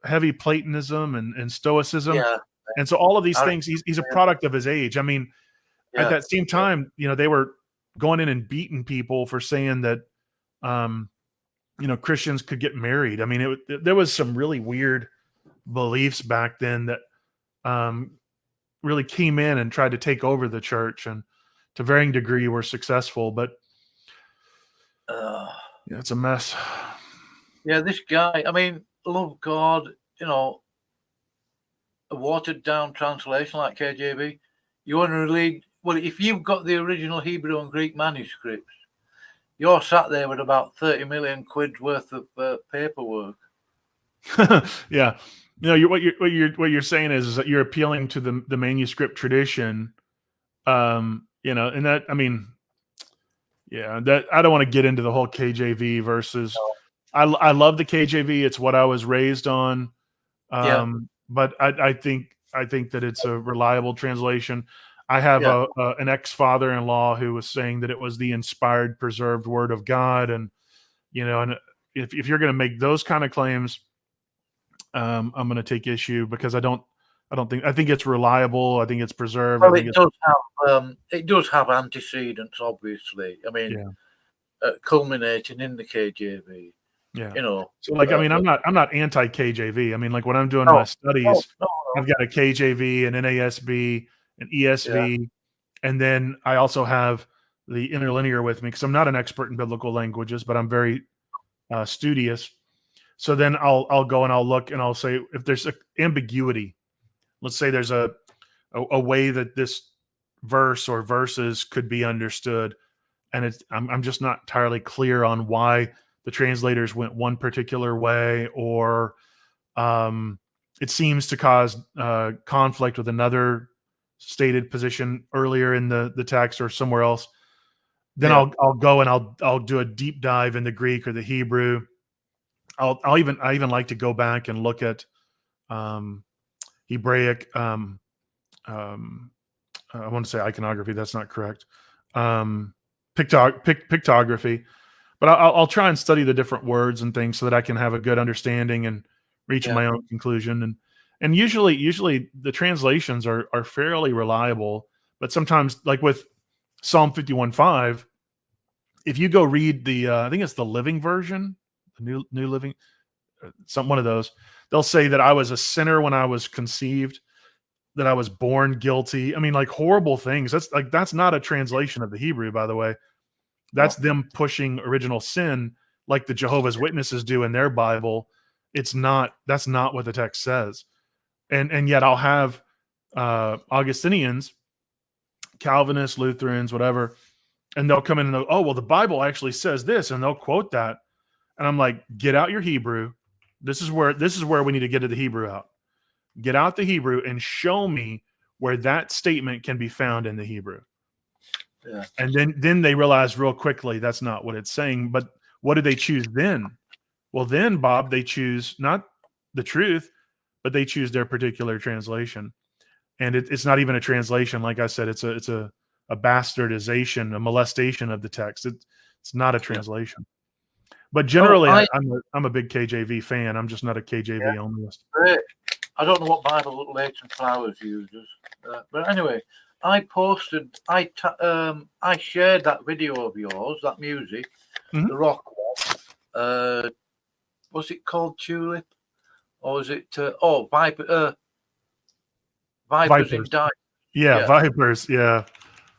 heavy Platonism and Stoicism. Yeah. And so all of these things, he's a product of his age. I mean, at that same time, they were going in and beating people for saying that, Christians could get married. I mean, there was some really weird beliefs back then that really came in and tried to take over the church, and to varying degree were successful. But it's a mess. Yeah, this guy, I mean, love God, a watered down translation like KJV. You want to read, well, if you've got the original Hebrew and Greek manuscripts, you're sat there with about 30 million quid worth of paperwork. Yeah. What you're saying is that you're appealing to the manuscript tradition. And that, I mean, that I don't want to get into the whole KJV versus. No. I love the KJV. It's what I was raised on. But I think that it's a reliable translation. I have an ex-father-in-law who was saying that it was the inspired, preserved word of God, and and if you're going to make those kind of claims, I'm going to take issue, because I think it's reliable. I think it's preserved. Well, it does have antecedents, obviously. I mean, culminating in the KJV. Yeah. So I mean, I'm not anti KJV. I mean, like when I'm doing my studies, I've got a KJV, an NASB, an ESV, and then I also have the interlinear with me, because I'm not an expert in biblical languages, but I'm very studious. So then I'll go and I'll look and I'll say, if there's an ambiguity, let's say there's a way that this verse or verses could be understood, and I'm just not entirely clear on why the translators went one particular way, or it seems to cause conflict with another stated position earlier in the text or somewhere else. Then I'll go and I'll do a deep dive in the Greek or the Hebrew. I even like to go back and look at Hebraic. I want to say iconography. That's not correct. Pictography. But I'll try and study the different words and things so that I can have a good understanding and reach my own conclusion. And usually the translations are fairly reliable. But sometimes, like with Psalm 51:5, if you go read the I think it's the Living Version, the New Living, one of those, they'll say that I was a sinner when I was conceived, that I was born guilty. I mean, like horrible things. That's not a translation of the Hebrew, by the way. That's them pushing original sin like the Jehovah's Witnesses do in their Bible. That's not what the text says. And yet I'll have Augustinians, Calvinists, Lutherans, whatever, and they'll come in and they'll, oh, well, the Bible actually says this, and they'll quote that. And I'm like, get out your Hebrew. This is where we need to get to the Hebrew out. Get out the Hebrew and show me where that statement can be found in the Hebrew. Yeah. And then they realize real quickly that's not what it's saying. But what do they choose then? Well, then, Bob, they choose not the truth, but they choose their particular translation. And it's not even a translation. Like I said, it's a bastardization, a molestation of the text. It's not a translation. But generally, I'm a big KJV fan. I'm just not a KJV onlyist. I don't know what Bible Leighton Flowers uses, but anyway, I shared that video of yours, that music, the rock one. Was it called Tulip, or was it Viper? Vipers in Diapers. Yeah, Vipers. Yeah.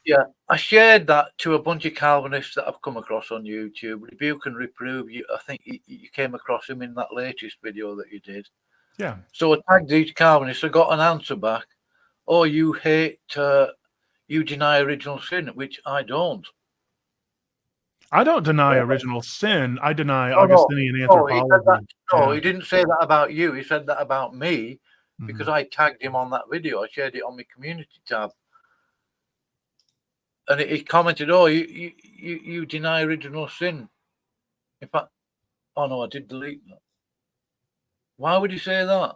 Yeah, I shared that to a bunch of Calvinists that I've come across on YouTube. Rebuke and Reprove. I think you came across him in that latest video that you did. Yeah. So I tagged these Calvinists. I got an answer back. Oh, you hate, you deny original sin, which I don't. I don't deny original sin. I deny Augustinian anthropology. He didn't say that about you. He said that about me because I tagged him on that video. I shared it on my community tab. And he commented, oh, you deny original sin. In fact, oh no, I did delete that. Why would he say that?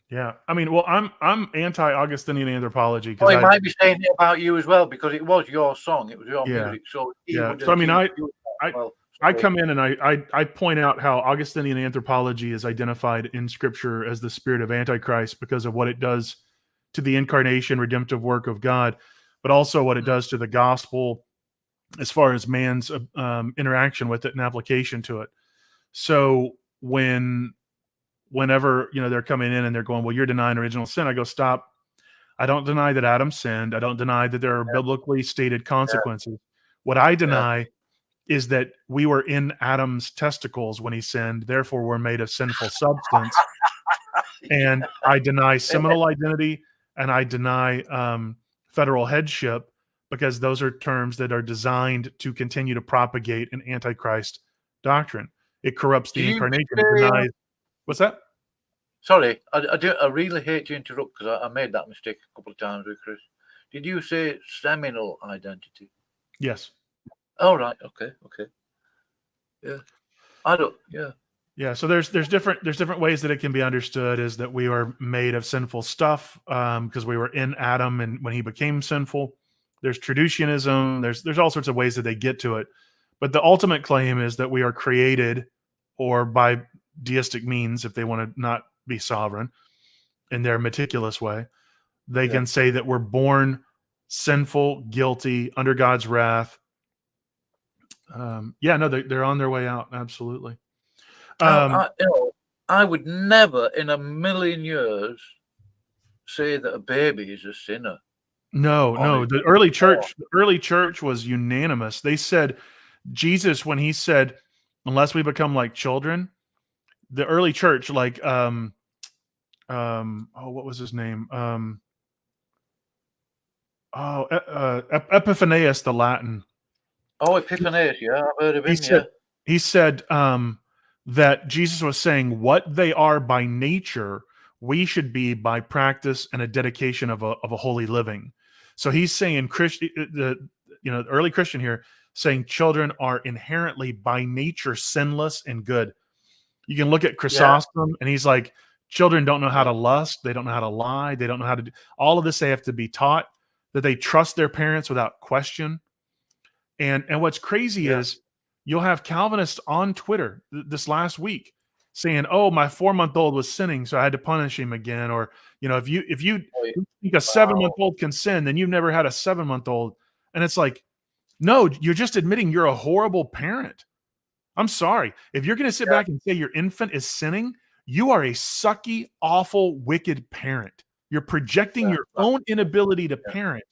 Yeah, I mean, well, I'm anti-Augustinian anthropology because he might be saying it about you as well because it was your song, it was your music. So so I mean, I come in and I point out how Augustinian anthropology is identified in Scripture as the spirit of Antichrist because of what it does to the incarnation, redemptive work of God, but also what it does to the gospel as far as man's interaction with it and application to it. So whenever they're coming in and they're going, well, you're denying original sin, I go, stop. I don't deny that Adam sinned. I don't deny that there are biblically stated consequences. What I deny is that we were in Adam's testicles when he sinned, therefore we're made of sinful substance. And I deny seminal identity, and I deny federal headship, because those are terms that are designed to continue to propagate an antichrist doctrine. It corrupts the incarnation. It denies. What's that? Sorry, I really hate to interrupt because I made that mistake a couple of times with Chris. Did you say seminal identity? Yes. Oh, right. Okay. Yeah. I don't. Yeah. Yeah. So there's different ways that it can be understood, is that we are made of sinful stuff because we were in Adam and when he became sinful. There's traducianism. There's all sorts of ways that they get to it, but the ultimate claim is that we are created, or by deistic means, if they want to not be sovereign in their meticulous way, they can say that we're born sinful, guilty, under God's wrath. They're on their way out. Absolutely. I would never in a million years say that a baby is a sinner. No. The early church was unanimous. They said Jesus, when he said, unless we become like children, the early church, like what was his name? Epiphanius, the Latin. Oh, Epiphanius, yeah, I've heard of him. He said that Jesus was saying what they are by nature, we should be by practice and a dedication of a holy living. So he's saying the early Christian here, saying children are inherently by nature sinless and good. You can look at Chrysostom and he's like, children don't know how to lust. They don't know how to lie. They don't know how to do all of this. They have to be taught, that they trust their parents without question. And what's crazy is you'll have Calvinists on Twitter this last week saying, oh, my 4-month-old was sinning, so I had to punish him again. Or, if you think a 7-month-old can sin, then you've never had a 7-month-old. And it's like, no, you're just admitting you're a horrible parent. I'm sorry. If you're going to sit back and say your infant is sinning, you are a sucky, awful, wicked parent. You're projecting your own inability to parent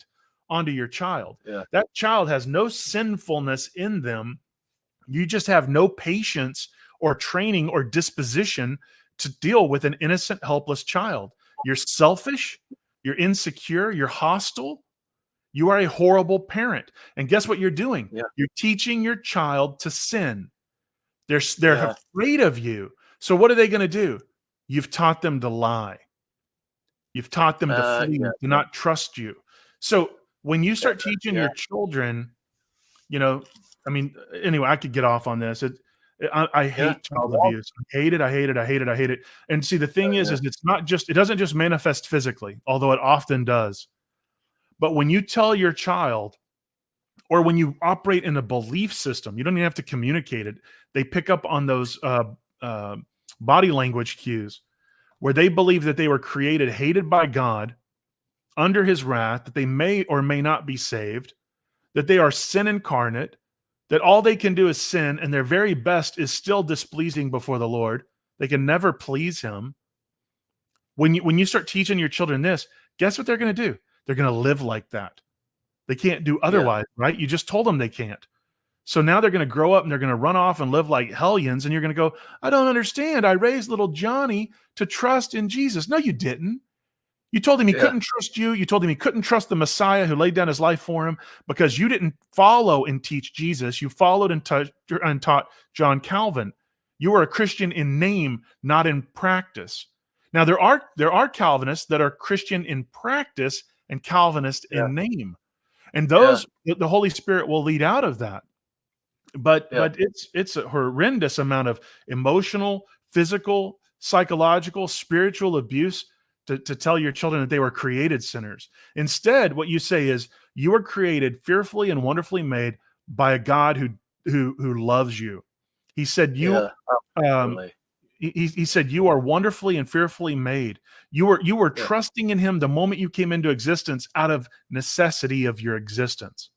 onto your child. Yeah. That child has no sinfulness in them. You just have no patience or training or disposition to deal with an innocent, helpless child. You're selfish, you're insecure, you're hostile. You are a horrible parent. And guess what you're doing? Yeah. You're teaching your child to sin. They're Yeah. afraid of you. So what are they going to do? You've taught them to lie. You've taught them to flee, to not trust you. So when you start teaching your children, you know, I mean, anyway, I could get off on this. I hate child abuse. I hate it. I hate it. I hate it. I hate it. And see, the thing is it's not just, it doesn't just manifest physically, although it often does. But when you tell your child, or when you operate in a belief system, you don't even have to communicate it. They pick up on those body language cues where they believe that they were created, hated by God, under his wrath, that they may or may not be saved, that they are sin incarnate, that all they can do is sin, and their very best is still displeasing before the Lord. They can never please him. When you start teaching your children this, guess what they're going to do? They're going to live like that. They can't do otherwise, right? You just told them they can't. So now they're going to grow up and they're going to run off and live like hellions, and you're going to go, I don't understand. I raised little Johnny to trust in Jesus. No, you didn't. You told him he couldn't trust you. You told him he couldn't trust the Messiah who laid down his life for him because you didn't follow and teach Jesus. You followed and taught John Calvin. You were a Christian in name, not in practice. Now, there are Calvinists that are Christian in practice and Calvinist in name. And those, the Holy Spirit will lead out of that. But it's a horrendous amount of emotional, physical, psychological, spiritual abuse to tell your children that they were created sinners. Instead, what you say is you were created fearfully and wonderfully made by a God who loves you. He said he said you are wonderfully and fearfully made. You were trusting in him the moment you came into existence out of necessity of your existence.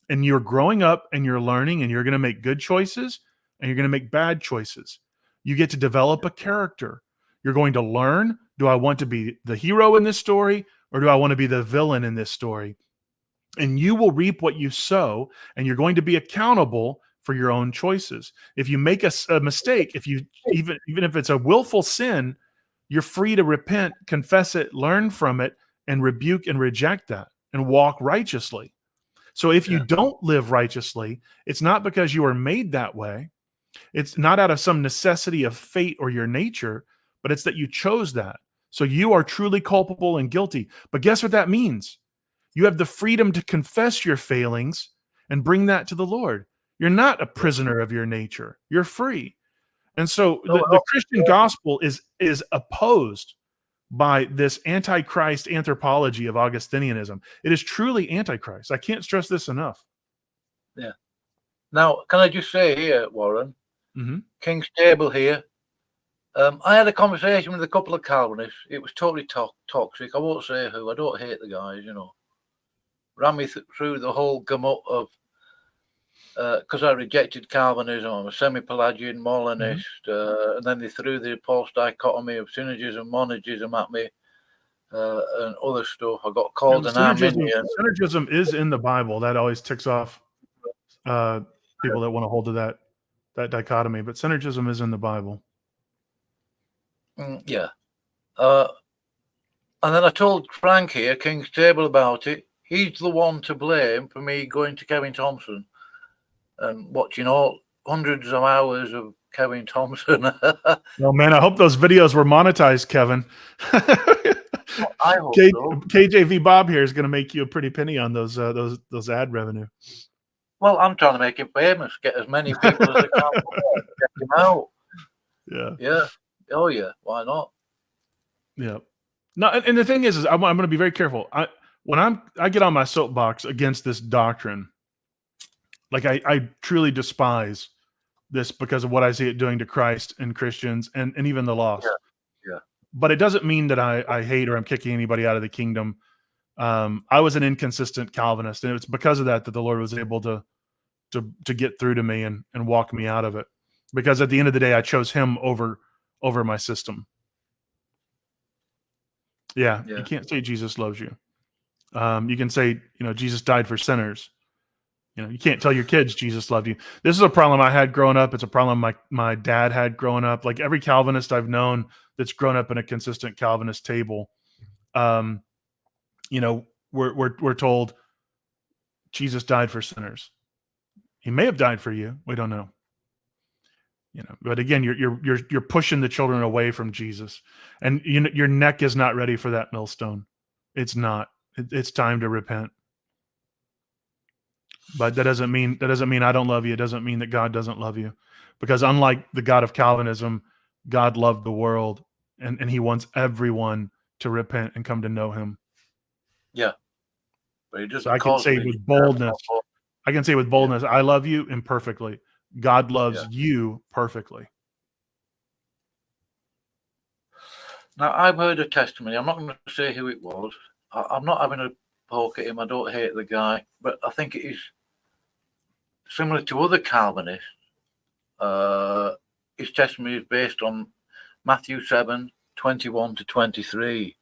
And you're growing up and you're learning, and you're going to make good choices and you're going to make bad choices. You get to develop a character. You're going to learn, do I want to be the hero in this story, or do I want to be the villain in this story? And you will reap what you sow, and you're going to be accountable for your own choices. If you make a mistake, if you even if it's a willful sin, you're free to repent, confess it, learn from it, and rebuke and reject that and walk righteously. So if you don't live righteously, it's not because you are made that way. It's not out of some necessity of fate or your nature, but it's that you chose that. So you are truly culpable and guilty. But guess what that means? You have the freedom to confess your failings and bring that to the Lord. You're not a prisoner of your nature. You're free. And so the Christian gospel is opposed by this antichrist anthropology of Augustinianism. It is truly antichrist. I can't stress this enough. Yeah. Now, can I just say here, Warren, King's Table here, I had a conversation with a couple of Calvinists. It was totally toxic. I won't say who. I don't hate the guys, you know. Ran me through the whole gamut of, because I rejected Calvinism. I'm a semi-Pelagian Molinist, and then they threw the false dichotomy of synergism, monergism at me, and other stuff. I got called an Arminian. Synergism is in the Bible. That always ticks off people that want to hold to that dichotomy. But synergism is in the Bible. Yeah. And then I told Frank here, King's Table, about it. He's the one to blame for me going to Kevin Thompson and watching all hundreds of hours of Kevin Thompson. Oh man, I hope those videos were monetized, Kevin. I hope so. KJV Bob here is going to make you a pretty penny on those ad revenue. Well, I'm trying to make him famous, get as many people as I can, get him out. Yeah. Oh yeah. Why not? Yeah. No, and the thing is I'm going to be very careful. When I get on my soapbox against this doctrine, like I truly despise this because of what I see it doing to Christ and Christians and even the lost. Yeah. But it doesn't mean that I hate or I'm kicking anybody out of the kingdom. I was an inconsistent Calvinist, and it's because of that the Lord was able to get through to me and walk me out of it. Because at the end of the day, I chose him over my system. Yeah. You can't say Jesus loves you. You can say, Jesus died for sinners. You can't tell your kids Jesus loved you. This is a problem I had growing up. It's a problem my dad had growing up. Like every Calvinist I've known that's grown up in a consistent Calvinist table, we're told Jesus died for sinners. He may have died for you. We don't know. But again, you're pushing the children away from Jesus, and your neck is not ready for that millstone. It's not. It's time to repent. But that doesn't mean I don't love you. It doesn't mean that God doesn't love you, because unlike the God of Calvinism, God loved the world, and He wants everyone to repent and come to know Him. Yeah, but He doesn't. So I can say with boldness, I love you imperfectly. God loves you perfectly. Now, I've heard a testimony. I'm not going to say who it was. I'm not having a poke at him. I don't hate the guy, but I think it is similar to other Calvinists. His testimony is based on Matthew 7:21 to 23.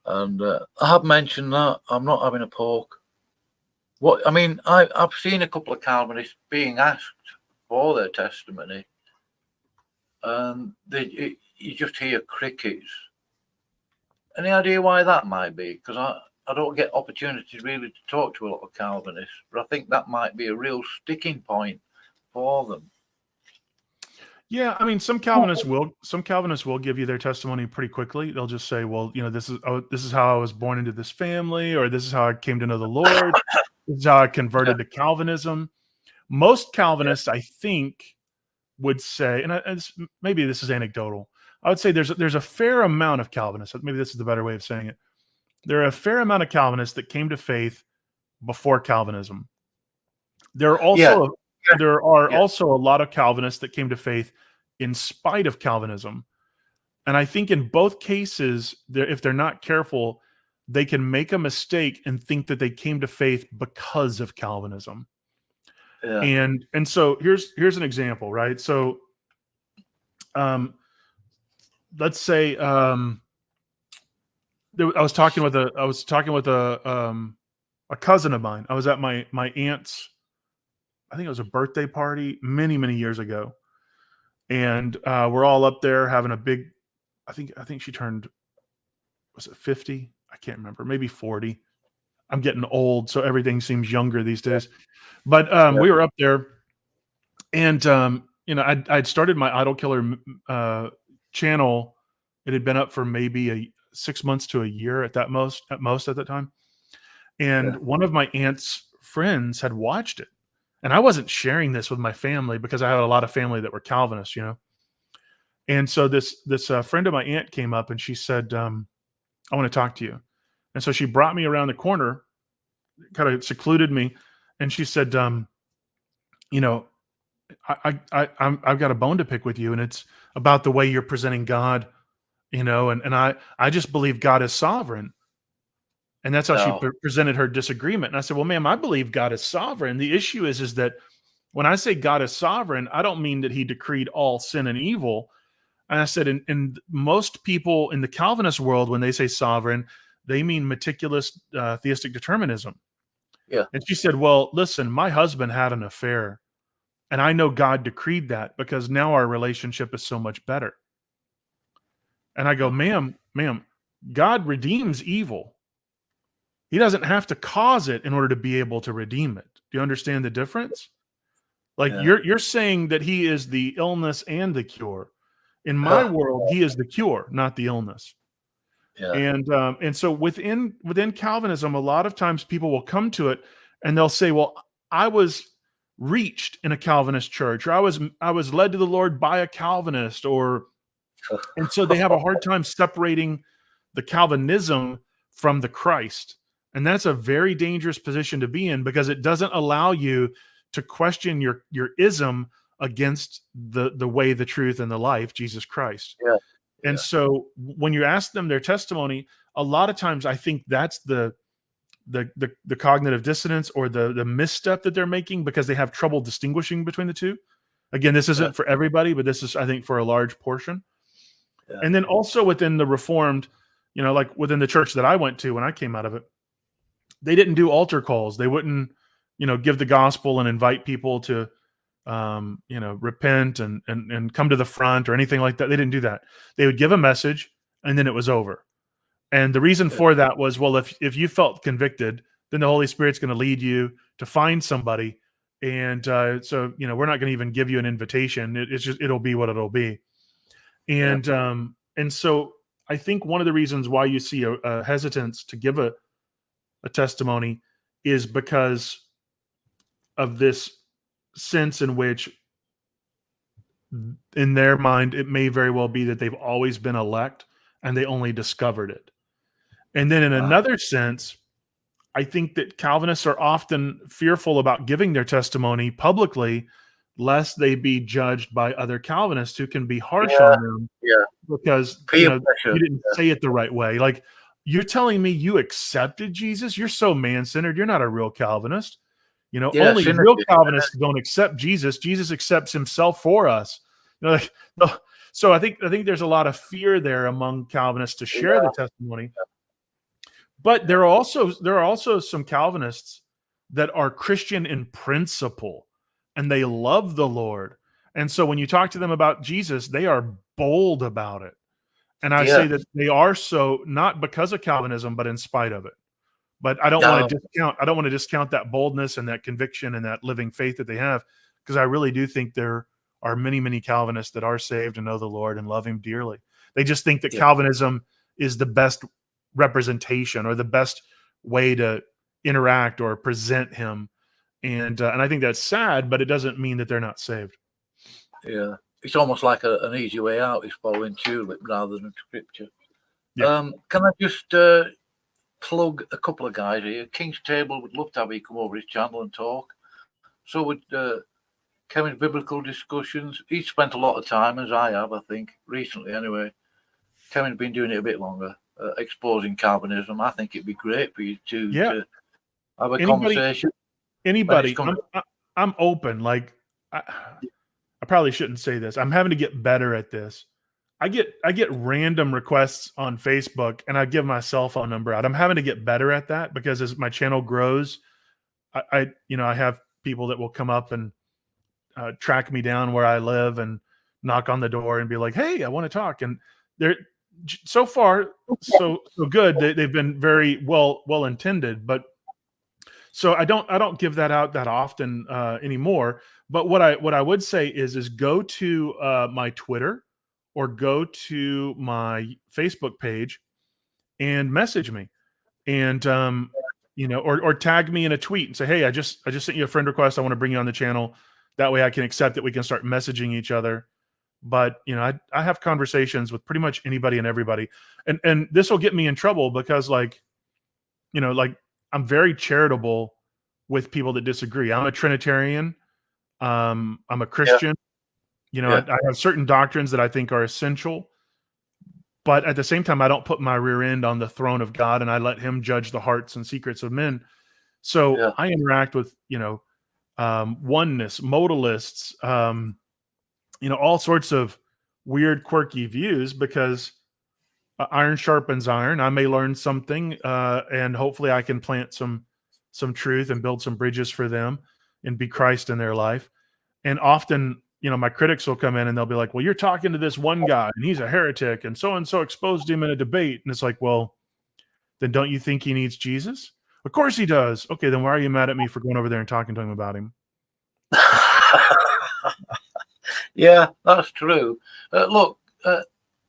And I have mentioned that. I'm not having a poke. I've seen a couple of Calvinists being asked for their testimony, and you just hear crickets. Any idea why that might be? Because I don't get opportunities really to talk to a lot of Calvinists, but I think that might be a real sticking point for them. Yeah, I mean, some Calvinists will give you their testimony pretty quickly. They'll just say, "Well, this is how I was born into this family, or this is how I came to know the Lord. This is how I converted to Calvinism." Most Calvinists, I think, would say, and maybe this is anecdotal, I would say there's a fair amount of Calvinists. Maybe this is the better way of saying it. There are a fair amount of Calvinists that came to faith before Calvinism. There are also also a lot of Calvinists that came to faith in spite of Calvinism. And I think in both cases, if they're not careful, they can make a mistake and think that they came to faith because of Calvinism. Yeah. And so here's an example, right? So let's say I was talking with a cousin of mine. I was at my aunt's, I think it was a birthday party many, many years ago. And we're all up there having a big, I think she turned, was it 50? I can't remember, maybe 40. I'm getting old, so everything seems younger these days. But we were up there, and I'd started my Idol Killer channel. It had been up for maybe 6 months to a year at most at that time. And one of my aunt's friends had watched it. And I wasn't sharing this with my family because I had a lot of family that were Calvinists, And so this friend of my aunt came up and she said, "I want to talk to you." And so she brought me around the corner, kind of secluded me, and she said, I've got a bone to pick with you, and it's about the way you're presenting God, and I just believe God is sovereign. And that's how she presented her disagreement. And I said, "Well, ma'am, I believe God is sovereign. The issue is that when I say God is sovereign, I don't mean that He decreed all sin and evil." And I said, and most people in the Calvinist world, when they say sovereign, they mean meticulous theistic determinism. Yeah. And she said, "Well, listen, my husband had an affair, and I know God decreed that because now our relationship is so much better." And I go, ma'am, God redeems evil. He doesn't have to cause it in order to be able to redeem it. Do you understand the difference? Like you're saying that He is the illness and the cure. In my world, He is the cure, not the illness. Yeah. And so within Calvinism, a lot of times people will come to it and they'll say, "Well, I was reached in a Calvinist church, or I was led to the Lord by a Calvinist," and so they have a hard time separating the Calvinism from the Christ. And that's a very dangerous position to be in because it doesn't allow you to question your ism against the way, the truth, and the life, Jesus Christ. Yeah. And so when you ask them their testimony, a lot of times I think that's the cognitive dissonance or the misstep that they're making because they have trouble distinguishing between the two. Again, this isn't for everybody, but this is, I think, for a large portion. Yeah. And then also within the Reformed, like within the church that I went to when I came out of it, they didn't do altar calls. They wouldn't, give the gospel and invite people to, repent and come to the front or anything like that. They didn't do that. They would give a message and then it was over. And the reason for that was, well, if you felt convicted, then the Holy Spirit's going to lead you to find somebody. And so, we're not going to even give you an invitation. It'll be what it'll be. And so I think one of the reasons why you see a hesitance to give a testimony is because of this sense in which, in their mind, it may very well be that they've always been elect and they only discovered it. And then in another sense, I think that Calvinists are often fearful about giving their testimony publicly, lest they be judged by other Calvinists who can be harsh on them because you didn't say it the right way. Like, you're telling me you accepted Jesus? You're so man-centered. You're not a real Calvinist. Only real Calvinists don't accept Jesus. Jesus accepts himself for us. So I think there's a lot of fear there among Calvinists to share the testimony. But there are also some Calvinists that are Christian in principle, and they love the Lord. And so when you talk to them about Jesus, they are bold about it. And I say that they are so not because of Calvinism, but in spite of it. But I don't want to discount that boldness and that conviction and that living faith that they have, because I really do think there are many, many Calvinists that are saved and know the Lord and love him dearly. They just think that Calvinism is the best representation or the best way to interact or present him. And I think that's sad, but it doesn't mean that they're not saved. Yeah. It's almost like an easy way out is following tulip rather than scripture. Yeah. Can I just plug a couple of guys here? King's Table would love to have you come over his channel and talk. So would Kevin's Biblical Discussions. He's spent a lot of time, as I have, I think, recently anyway. Kevin's been doing it a bit longer, exposing Calvinism. I think it'd be great for you to have a conversation. Anybody, I'm open. Like, I probably shouldn't say this. I'm having to get better at this. I get random requests on Facebook and I give my cell phone number out. I'm having to get better at that because as my channel grows, I have people that will come up and track me down where I live and knock on the door and be like, "Hey, I want to talk." And they're so far so good. They've been very well intended, but so I don't give that out that often anymore. But what I would say is go to my Twitter or go to my Facebook page and message me, and or tag me in a tweet and say, "Hey, I just sent you a friend request. I want to bring you on the channel." That way, I can accept that we can start messaging each other. But I have conversations with pretty much anybody and everybody, and this will get me in trouble because I'm very charitable with people that disagree. I'm a Trinitarian. I'm a Christian. I have certain doctrines that I think are essential, but at the same time, I don't put my rear end on the throne of God and I let him judge the hearts and secrets of men. So I interact with, oneness, modalists, all sorts of weird, quirky views because iron sharpens iron. I may learn something, and hopefully I can plant some truth and build some bridges for them and be Christ in their life. And often, my critics will come in and they'll be like, "Well, you're talking to this one guy and he's a heretic and so exposed him in a debate." And it's like, well, then don't you think he needs Jesus? Of course he does. Okay, then why are you mad at me for going over there and talking to him about him? Yeah, that's true. Look,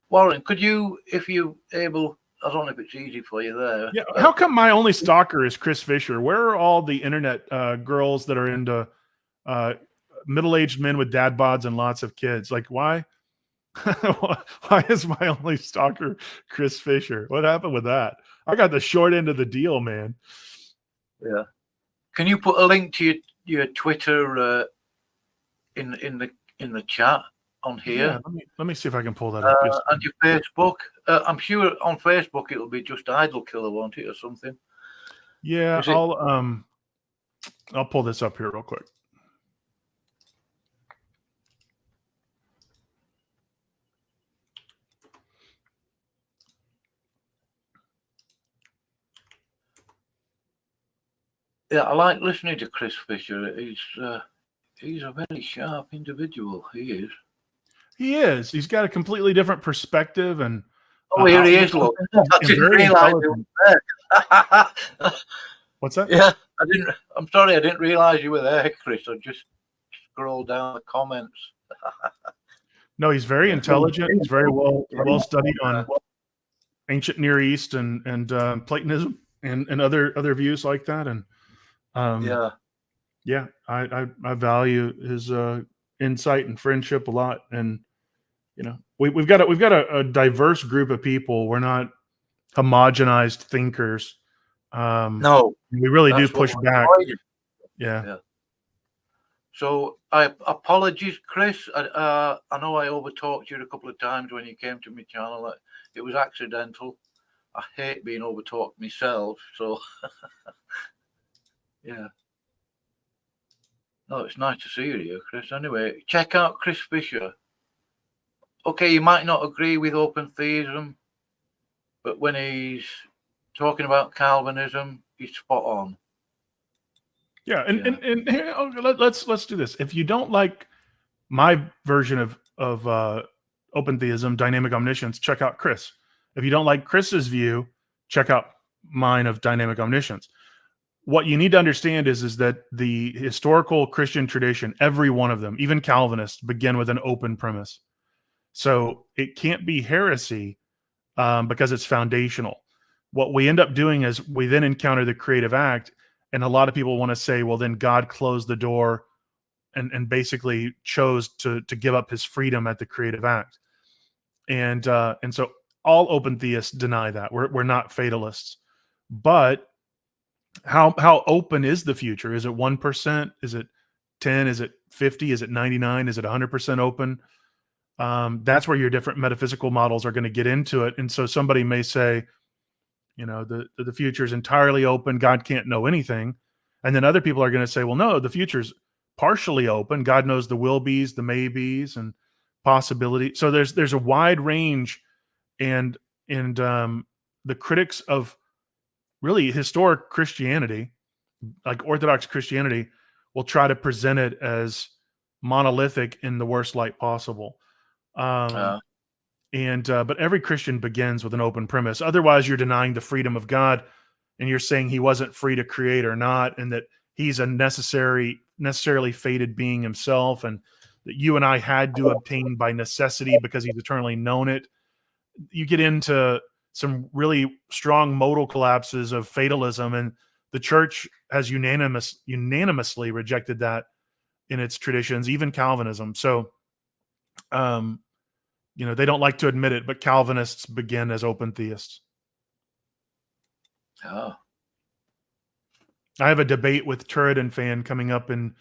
Warren, could you, if you're able, I don't know if it's easy for you there. Yeah. How come my only stalker is Chris Fisher? Where are all the internet girls that are into middle-aged men with dad bods and lots of kids? Like, why? Why is my only stalker Chris Fisher? What happened with that? I got the short end of the deal, man. Yeah. Can you put a link to your Twitter in the chat on here? Yeah, let me see if I can pull that up. And your Facebook. I'm sure on Facebook it'll be just Idol Killer, won't it, or something? Yeah, I'll pull this up here real quick. Yeah, I like listening to Chris Fisher. He's a very sharp individual. He is. He is. He's got a completely different perspective and Oh, here he is. outlook on Look, things, I and didn't very realise he was intelligent. there. What's that? Yeah, I didn't. I'm sorry, I didn't realise you were there, Chris. I just scrolled down the comments. No, he's very Yeah. intelligent. He's very well studied on ancient Near East and Platonism and other views like that. And Yeah. I value his insight and friendship a lot. And we've got a diverse group of people. We're not homogenized thinkers. No, We really do that's what push we're back. avoiding. Yeah. Yeah. So I apologies, Chris. I know I overtalked you a couple of times when you came to my channel. It was accidental. I hate being overtalked myself. So yeah. No, it's nice to see you here, Chris. Anyway, check out Chris Fisher. Okay, you might not agree with open theism, but when he's talking about Calvinism, he's spot on. Yeah, and here, let's do this. If you don't like my version of open theism, dynamic omniscience, check out Chris. If you don't like Chris's view, check out mine of dynamic omniscience. What you need to understand is that the historical Christian tradition, every one of them, even Calvinists, begin with an open premise. So it can't be heresy because it's foundational. What we end up doing is we then encounter the creative act, and a lot of people want to say, well, then God closed the door and basically chose to give up his freedom at the creative act. And so all open theists deny that. We're not fatalists. But how open is the future? Is it 1%? Is it 10? Is it 50? Is it 99? Is it 100% open? That's where your different metaphysical models are going to get into it. And so somebody may say, the future is entirely open. God can't know anything. And then other people are going to say, well, no, the future's partially open. God knows the will be's, the maybes, and possibility. So there's a wide range, and the critics of really historic Christianity, like Orthodox Christianity, will try to present it as monolithic in the worst light possible. But every Christian begins with an open premise. Otherwise, you're denying the freedom of God, and you're saying he wasn't free to create or not, and that he's a necessarily fated being himself, and that you and I had to obtain by necessity because he's eternally known it. You get into some really strong modal collapses of fatalism, and the church has unanimously rejected that in its traditions, even Calvinism. So, they don't like to admit it, but Calvinists begin as open theists. Oh. I have a debate with Turretin Fan coming up in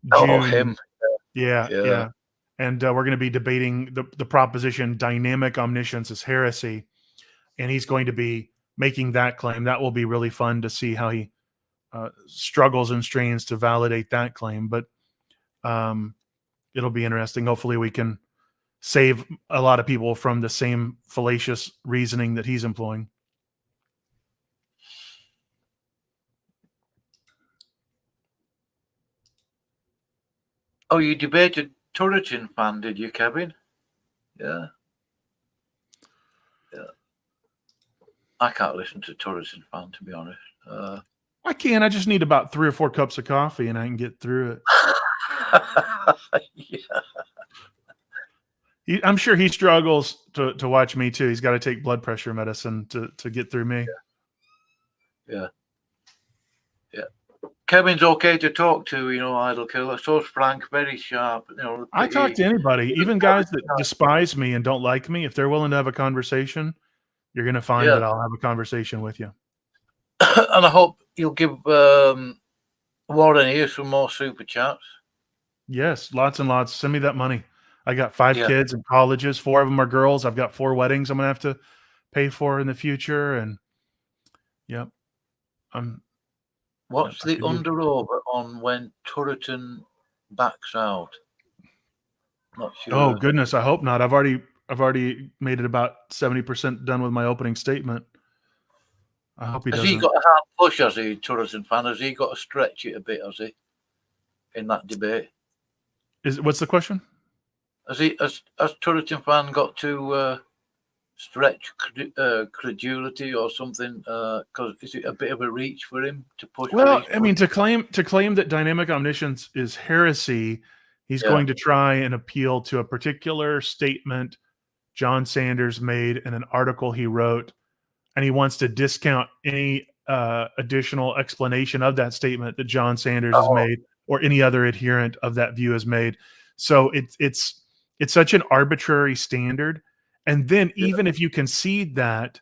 June. Oh, him. Yeah. And we're going to be debating the proposition dynamic omniscience is heresy. And he's going to be making that claim. That will be really fun to see how he struggles and strains to validate that claim. But it'll be interesting. Hopefully we can save a lot of people from the same fallacious reasoning that he's employing. Oh, you debated Turretin Fan, did you, Kevin? Yeah. I can't listen to Turretin Fan, to be honest. I can. I just need about 3 or 4 cups of coffee, and I can get through it. Yeah. I'm sure he struggles to watch me too. He's got to take blood pressure medicine to get through me. Yeah. Kevin's okay to talk to, Idle Killer. So's Frank, very sharp. I talk to anybody, even guys that despise me and don't like me. If they're willing to have a conversation, you're going to find that I'll have a conversation with you. And I hope you'll give Warren here some more super chats. Yes, lots and lots. Send me that money. I got 5 kids in colleges. 4 of them are girls. I've got 4 weddings I'm going to have to pay for in the future. And yep. What's the under-over on when Turretin backs out? Not sure. Oh goodness, I hope not. I've already made it about 70% done with my opening statement. I hope he Has doesn't. he got a hard push, has he, Turretin fan? Has he got to stretch it a bit, has he, in that debate? What's the question? Has Turretin fan got to stretch credulity or something? Because is it a bit of a reach for him to push? Well, I mean, to claim that dynamic omniscience is heresy, he's going to try and appeal to a particular statement John Sanders made in an article he wrote, and he wants to discount any additional explanation of that statement that John Sanders has made or any other adherent of that view has made. So it's such an arbitrary standard. And then even if you concede that,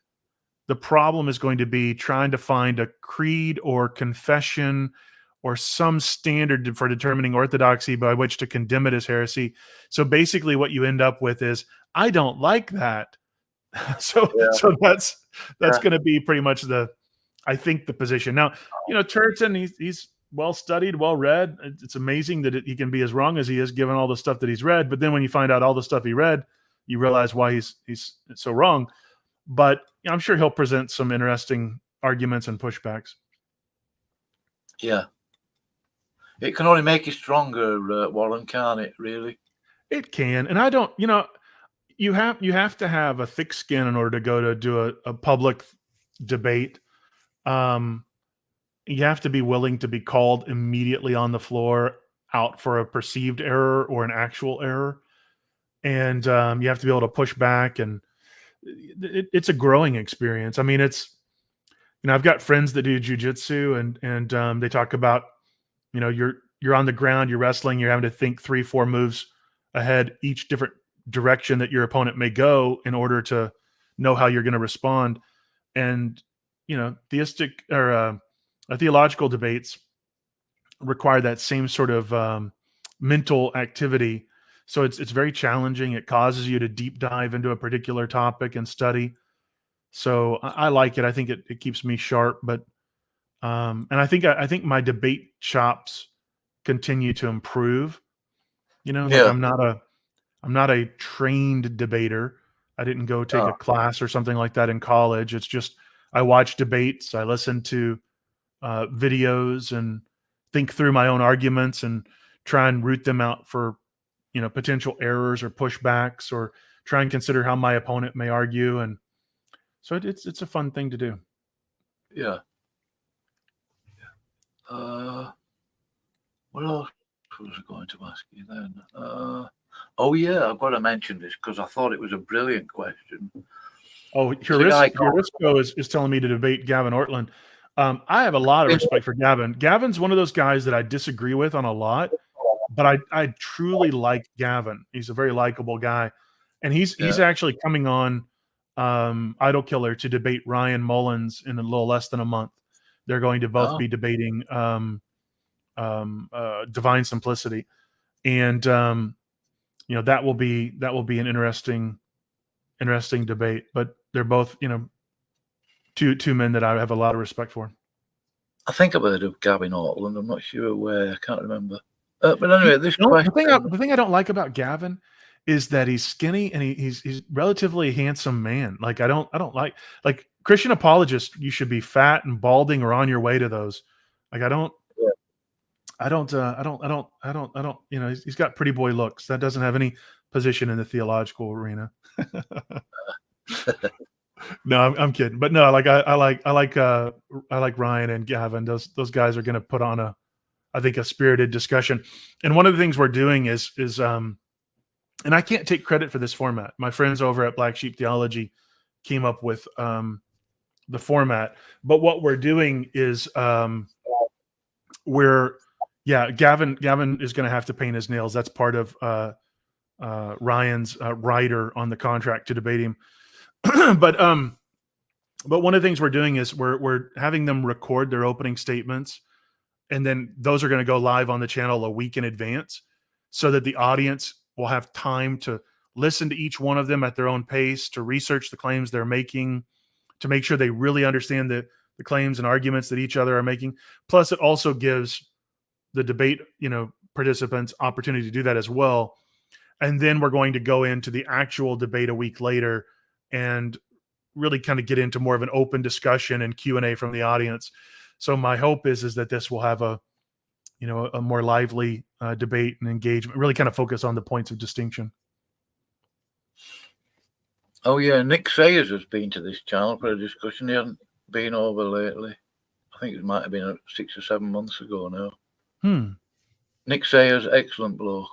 the problem is going to be trying to find a creed or confession or some standard for determining orthodoxy by which to condemn it as heresy. So basically what you end up with is, I don't like that. So that's going to be pretty much I think the position. Now, Turton, he's well studied, well read. It's amazing that he can be as wrong as he is given all the stuff that he's read. But then when you find out all the stuff he read, you realize why he's so wrong. But I'm sure he'll present some interesting arguments and pushbacks. Yeah. It can only make you stronger, Warren, can't it, really? It can. And I don't, you have to have a thick skin in order to go to do a public debate. You have to be willing to be called immediately on the floor out for a perceived error or an actual error. And you have to be able to push back, and it's a growing experience. I mean, I've got friends that do jujitsu, and they talk about, you're on the ground, you're wrestling, you're having to think 3-4 moves ahead, each different direction that your opponent may go in order to know how you're going to respond. And, theistic or theological debates require that same sort of mental activity. So it's very challenging. It causes you to deep dive into a particular topic and study. So I like it. I think it keeps me sharp. But and I think my debate chops continue to improve. Like I'm not a trained debater. I didn't go take a class or something like that in college. It's just I watch debates. I listen to videos and think through my own arguments and try and root them out for potential errors or pushbacks, or try and consider how my opponent may argue. And so it's a fun thing to do. Yeah. What else was I going to ask you then? I've got to mention this because I thought it was a brilliant question. Oh, Jurisco is telling me to debate Gavin Ortland. I have a lot of respect for Gavin. Gavin's one of those guys that I disagree with on a lot, but I truly like Gavin. He's a very likable guy, and he's actually coming on Idol Killer to debate Ryan Mullins in a little less than a month. They're going to both be debating Divine Simplicity, and that will be an interesting debate. But they're both two men that I have a lot of respect for. I think I've heard of Gavin Ortland. I'm not sure where. I can't remember. But anyway, the thing I don't like about Gavin is that he's skinny and he's relatively a handsome man. Like I don't like Christian apologists. You should be fat and balding or on your way to those. Like I don't. He's got pretty boy looks. That doesn't have any position in the theological arena. No, I'm kidding. But no, like I like Ryan and Gavin. Those guys are going to put on I think a spirited discussion. And one of the things we're doing is and I can't take credit for this format. My friends over at Black Sheep Theology came up with the format. But what we're doing is Gavin is going to have to paint his nails. That's part of Ryan's rider on the contract to debate him. But one of the things we're doing is we're having them record their opening statements, and then those are going to go live on the channel a week in advance, so that the audience will have time to listen to each one of them at their own pace, to research the claims they're making, to make sure they really understand the claims and arguments that each other are making. Plus, it also gives the debate, participants opportunity to do that as well. And then we're going to go into the actual debate a week later and really kind of get into more of an open discussion and Q&A from the audience. So my hope is that this will have a more lively debate and engagement, really kind of focus on the points of distinction. Oh yeah, Nick Sayers has been to this channel for a discussion. He hasn't been over lately. I think it might have been 6 or 7 months ago now. Nick Sayers, excellent bloke.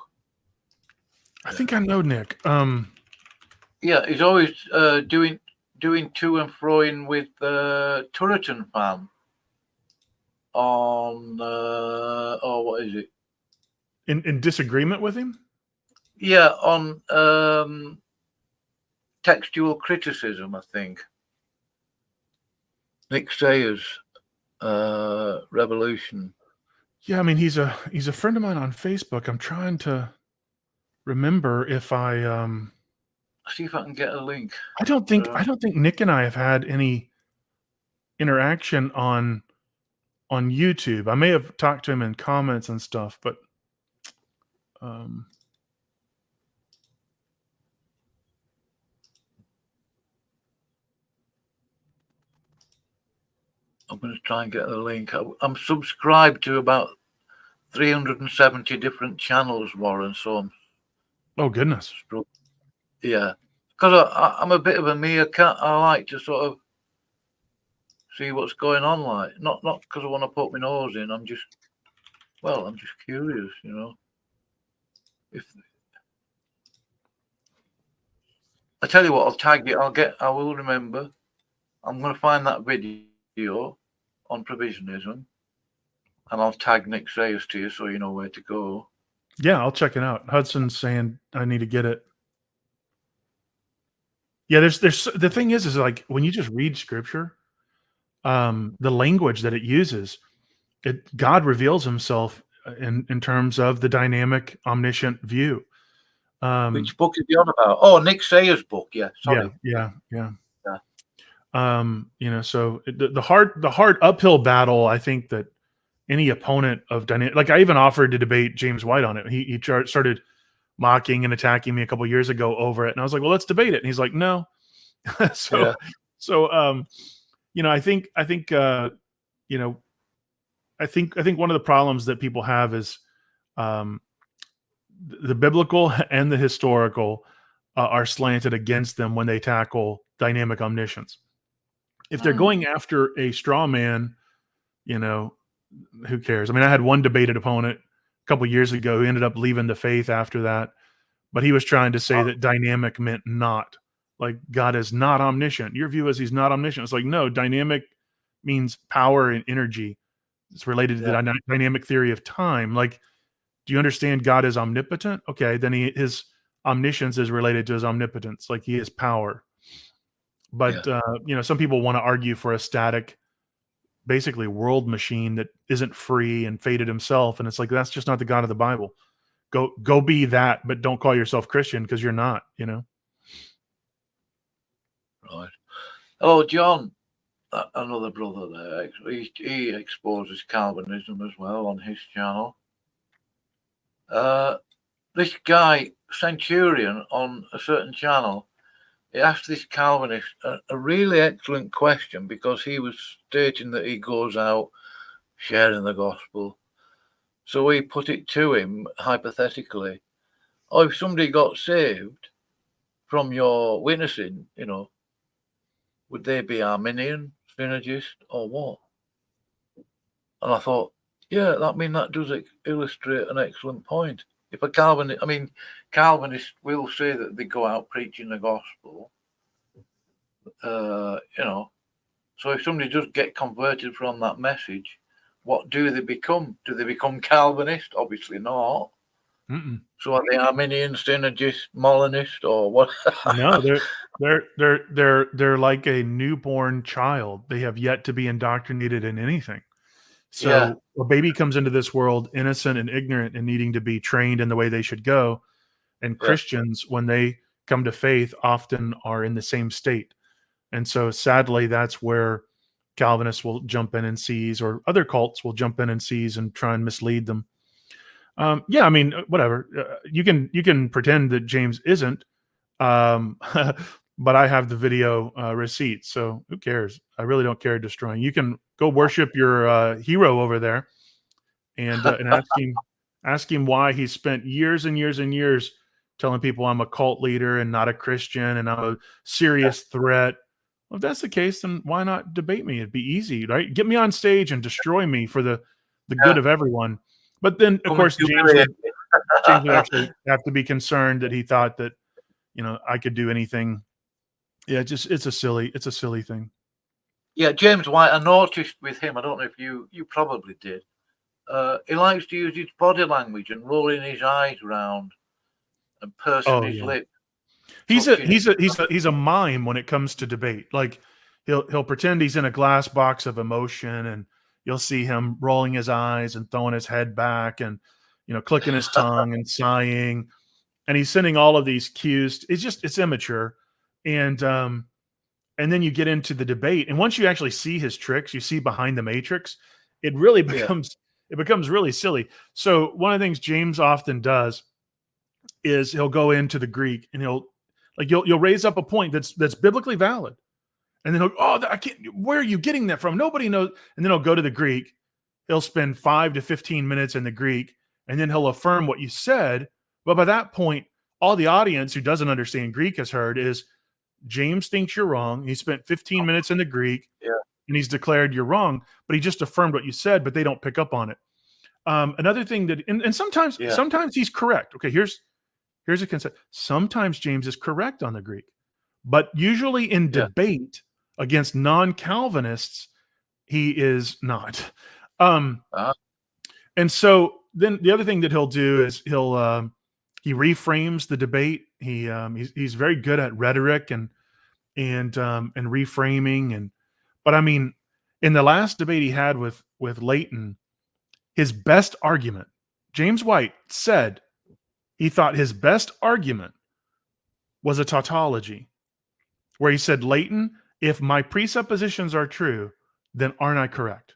I think I know Nick. Yeah, he's always doing to and froing with Turreton fan on what is it? In disagreement with him? Yeah, on textual criticism, I think. Nick Sayers, Revolution. Yeah, I mean he's a friend of mine on Facebook. I'm trying to remember if I see if I can get a link. I don't think Nick and I have had any interaction on YouTube. I may have talked to him in comments and stuff, but I'm going to try and get a link. I'm subscribed to about 370 different channels, Warren. So oh goodness, yeah, because I'm a bit of a meerkat. I like to sort of see what's going on, like not because I want to put my nose in. I'm just curious, If I tell you what, I'll tag it. I will remember. I'm going to find that video on provisionism, and I'll tag Nick Sayers to you so you know where to go. Yeah, I'll check it out. Hudson's saying I need to get it. Yeah, there's the thing is like when you just read scripture, the language that it uses, God reveals himself in terms of the dynamic, omniscient view. Which book is he on about? Oh, Nick Sayers' book. Yeah, sorry. Yeah. So the hard uphill battle, I think that any opponent of dynamic, like I even offered to debate James White on it. He started mocking and attacking me a couple years ago over it, and I was like, well, let's debate it. And he's like, no. I think one of the problems that people have is the biblical and the historical are slanted against them when they tackle dynamic omniscience. If they're going after a straw man, who cares? I mean, I had one debated opponent a couple years ago who ended up leaving the faith after that, but he was trying to say that dynamic meant not. Like God is not omniscient. Your view is he's not omniscient. It's like, no, dynamic means power and energy. It's related to the dynamic theory of time. Like, do you understand God is omnipotent? Okay, then his omniscience is related to his omnipotence. Like he is power. But some people want to argue for a static, basically world machine that isn't free and fated himself, and it's like that's just not the God of the Bible. Go be that, but don't call yourself Christian because you're not. Right. Oh, John, another brother there. He exposes Calvinism as well on his channel. This guy Centurion on a certain channel, he asked this Calvinist a really excellent question because he was stating that he goes out sharing the gospel. So he put it to him hypothetically, if somebody got saved from your witnessing, would they be Arminian, synergist, or what? And I thought, that does illustrate an excellent point. If a Calvinist will say that they go out preaching the gospel, So if somebody does get converted from that message, what do they become? Do they become Calvinist? Obviously not. Mm-mm. So are they Arminian, synergist, Molinist, or what? No, they're like a newborn child. They have yet to be indoctrinated in anything. So a baby comes into this world innocent and ignorant and needing to be trained in the way they should go. And Christians, when they come to faith, often are in the same state. And so sadly, that's where Calvinists will jump in and seize, or other cults will jump in and seize and try and mislead them. Whatever. You can pretend that James isn't. but I have the video receipt, so who cares? I really don't care destroying. You can go worship your hero over there and ask him why he spent years and years and years telling people I'm a cult leader and not a Christian and I'm a serious threat. Well, if that's the case, then why not debate me? It'd be easy, right? Get me on stage and destroy me for the good of everyone. But then, of course, James would actually have to be concerned that he thought that, I could do anything. Yeah, it's a silly thing. Yeah, James White, I noticed with him, I don't know if you probably did, he likes to use his body language and rolling his eyes around and pursing his lips. He's a mime when it comes to debate. Like he'll pretend he's in a glass box of emotion, and you'll see him rolling his eyes and throwing his head back and clicking his tongue and sighing, and he's sending all of these cues. It's immature, and then you get into the debate, and once you actually see his tricks, you see behind the matrix, it really becomes really silly. So one of the things James often does is he'll go into the Greek and you'll raise up a point that's biblically valid, and then I can't. Where are you getting that from? Nobody knows. And then he'll go to the Greek. He'll spend 5 to 15 minutes in the Greek, and then he'll affirm what you said. But by that point, all the audience who doesn't understand Greek has heard is James thinks you're wrong. He spent 15 minutes in the Greek, and he's declared you're wrong. But he just affirmed what you said, but they don't pick up on it. Another thing that, and sometimes he's correct. Okay, here's a concept. Sometimes James is correct on the Greek, but usually in debate against non-Calvinists, he is not. And so then the other thing that he'll do is he reframes the debate. He's very good at rhetoric and reframing. But I mean, in the last debate he had with Leighton, his best argument, James White said he thought his best argument was a tautology, where he said, Leighton, if my presuppositions are true, then aren't I correct?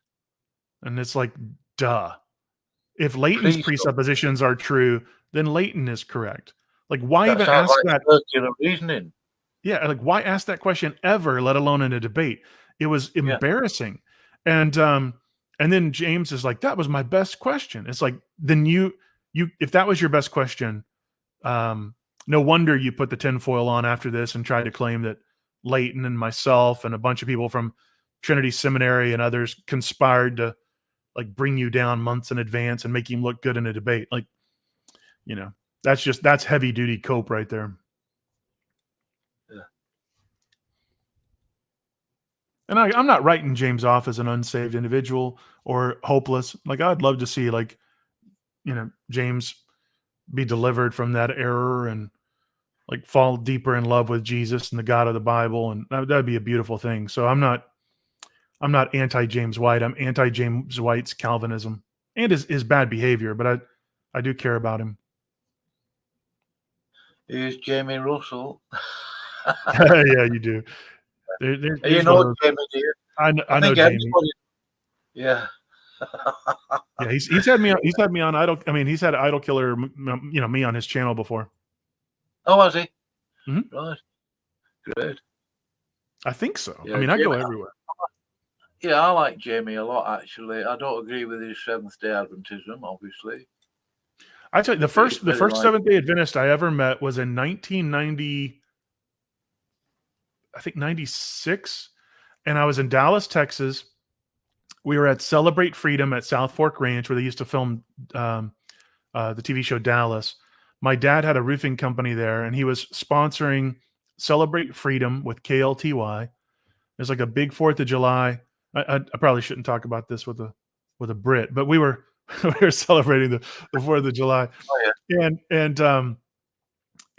And it's like, duh. If Leighton's presuppositions are true, then Leighton is correct. Like, why even ask that? Reasoning. Yeah, like why ask that question ever, let alone in a debate? It was embarrassing. And then James is like, that was my best question. It's like, then you if that was your best question, no wonder you put the tinfoil on after this and tried to claim that Leighton and myself and a bunch of people from Trinity Seminary and others conspired to like bring you down months in advance and make you look good in a debate. Like, that's heavy duty cope right there. Yeah. And I'm not writing James off as an unsaved individual or hopeless. Like, I'd love to see James be delivered from that error and like fall deeper in love with Jesus and the God of the Bible. And that'd be a beautiful thing. So I'm not anti James White. I'm anti James White's Calvinism and his bad behavior, but I do care about him. Here's Jamie Russell. Yeah, you do. Jamie, do you? I know Jamie. Yeah. Yeah, he's had me on Idol. I mean, he's had Idol Killer, me on his channel before. Oh, has he? Mm-hmm. Right. Great. I think so. Yeah, I mean, Jamie, I go everywhere. Yeah, I like Jamie a lot, actually. I don't agree with his Seventh-day Adventism, obviously. I tell you, the first Seventh-day Adventist I ever met was in 1990, I think 96, and I was in Dallas, Texas. We were at Celebrate Freedom at South Fork Ranch, where they used to film the TV show Dallas. My dad had a roofing company there, and he was sponsoring Celebrate Freedom with KLTY. There's like a big 4th of July. I probably shouldn't talk about this with a Brit, but we were celebrating the 4th of July. Oh, yeah.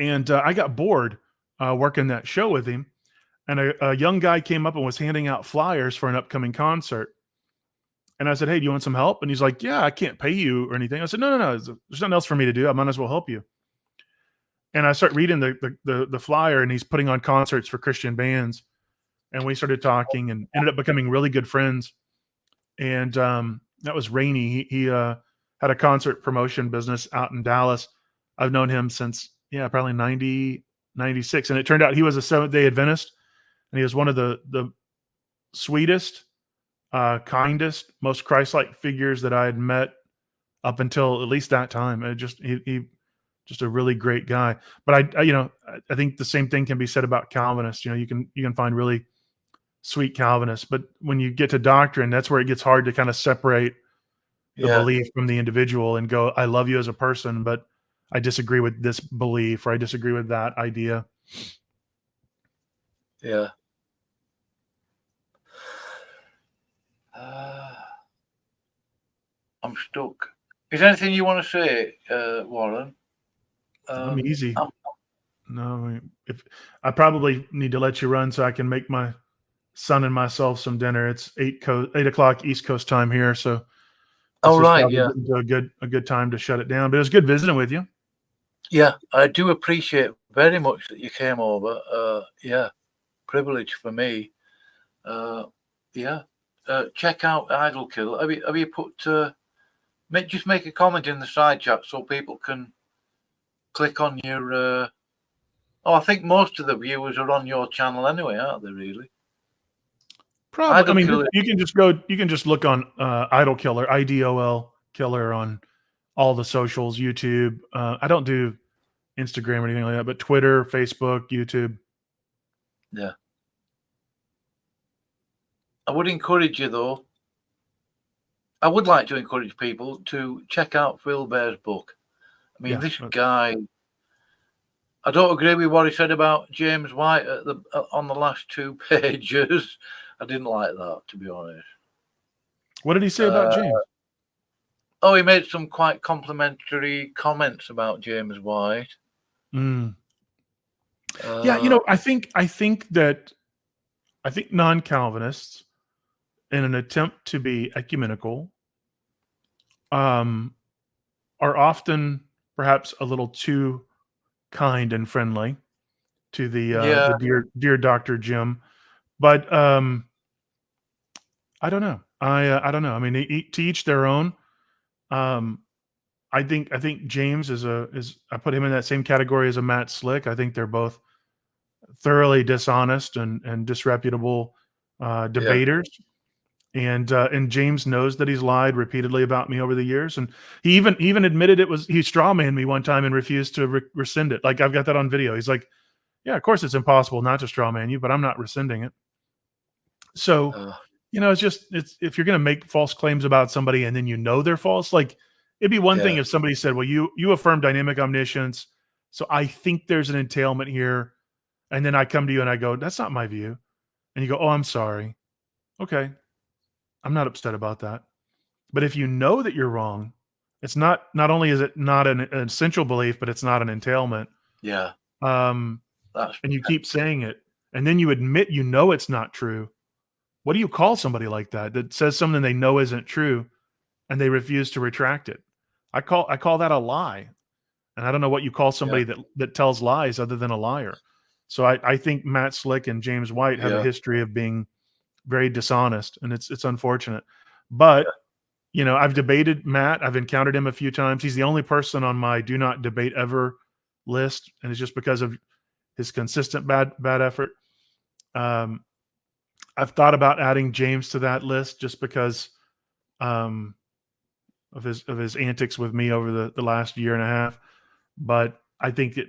And I got bored working that show with him, and a young guy came up and was handing out flyers for an upcoming concert. And I said, hey, do you want some help? And he's like, yeah, I can't pay you or anything. I said, no. There's nothing else for me to do. I might as well help you. And I start reading the flyer, and he's putting on concerts for Christian bands. And we started talking and ended up becoming really good friends. And that was Rainey. He had a concert promotion business out in Dallas. I've known him since, probably 90, '96, and it turned out he was a Seventh-day Adventist, and he was one of the sweetest, kindest, most Christ-like figures that I had met up until at least that time. He just a really great guy. But I think the same thing can be said about Calvinists. You can find really sweet Calvinists, but when you get to doctrine, that's where it gets hard to kind of separate the belief from the individual and go, I love you as a person, but I disagree with this belief, or I disagree with that idea. Yeah. I'm stuck. Is there anything you want to say, Warren? I'm easy. No, if I probably need to let you run so I can make my son and myself some dinner. It's 8 o'clock East Coast time here, so a good time to shut it down. But it was good visiting with you. Yeah, I do appreciate very much that you came over. Privilege for me. Check out Idol Kill. Have you put? Just make a comment in the side chat so people can click on your. I think most of the viewers are on your channel anyway, aren't they? Really? Probably. You can just look on Idol Killer, IDOL Killer on all the socials, YouTube. I don't do Instagram or anything like that, but Twitter, Facebook, YouTube. Yeah. I would encourage you, though. I would like to encourage people to check out Phil Bear's book. I mean, this guy. I don't agree with what he said about James White on the last 2 pages. I didn't like that, to be honest. What did he say about James? He made some quite complimentary comments about James White. I think non-Calvinists, in an attempt to be ecumenical, are often perhaps a little too kind and friendly to the dear Dr. Jim. But I don't know. I don't know. I mean, to each their own. I think James is I put him in that same category as a Matt Slick. I think they're both thoroughly dishonest and disreputable debaters. And James knows that he's lied repeatedly about me over the years, and he even admitted he strawmanned me one time and refused to rescind it. Like, I've got that on video. He's like, "Yeah, of course it's impossible not to strawman you, but I'm not rescinding it." So it's if you're going to make false claims about somebody and then they're false, like, it'd be one thing if somebody said, "Well, you affirm dynamic omniscience, so I think there's an entailment here," and then I come to you and I go, "That's not my view," and you go, "Oh, I'm sorry." Okay. I'm not upset about that. But if you know that you're wrong, it's not only is it not an essential belief, but it's not an entailment. Yeah. And you keep saying it, and then you admit it's not true. What do you call somebody like that says something they know isn't true, and they refuse to retract it? I call that a lie. And I don't know what you call somebody that tells lies other than a liar. So I think Matt Slick and James White have a history of being very dishonest, and it's unfortunate. But I've debated Matt. I've encountered him a few times. He's the only person on my do not debate ever list, and it's just because of his consistent bad effort. I've thought about adding James to that list just because of his antics with me over the last year and a half. But I think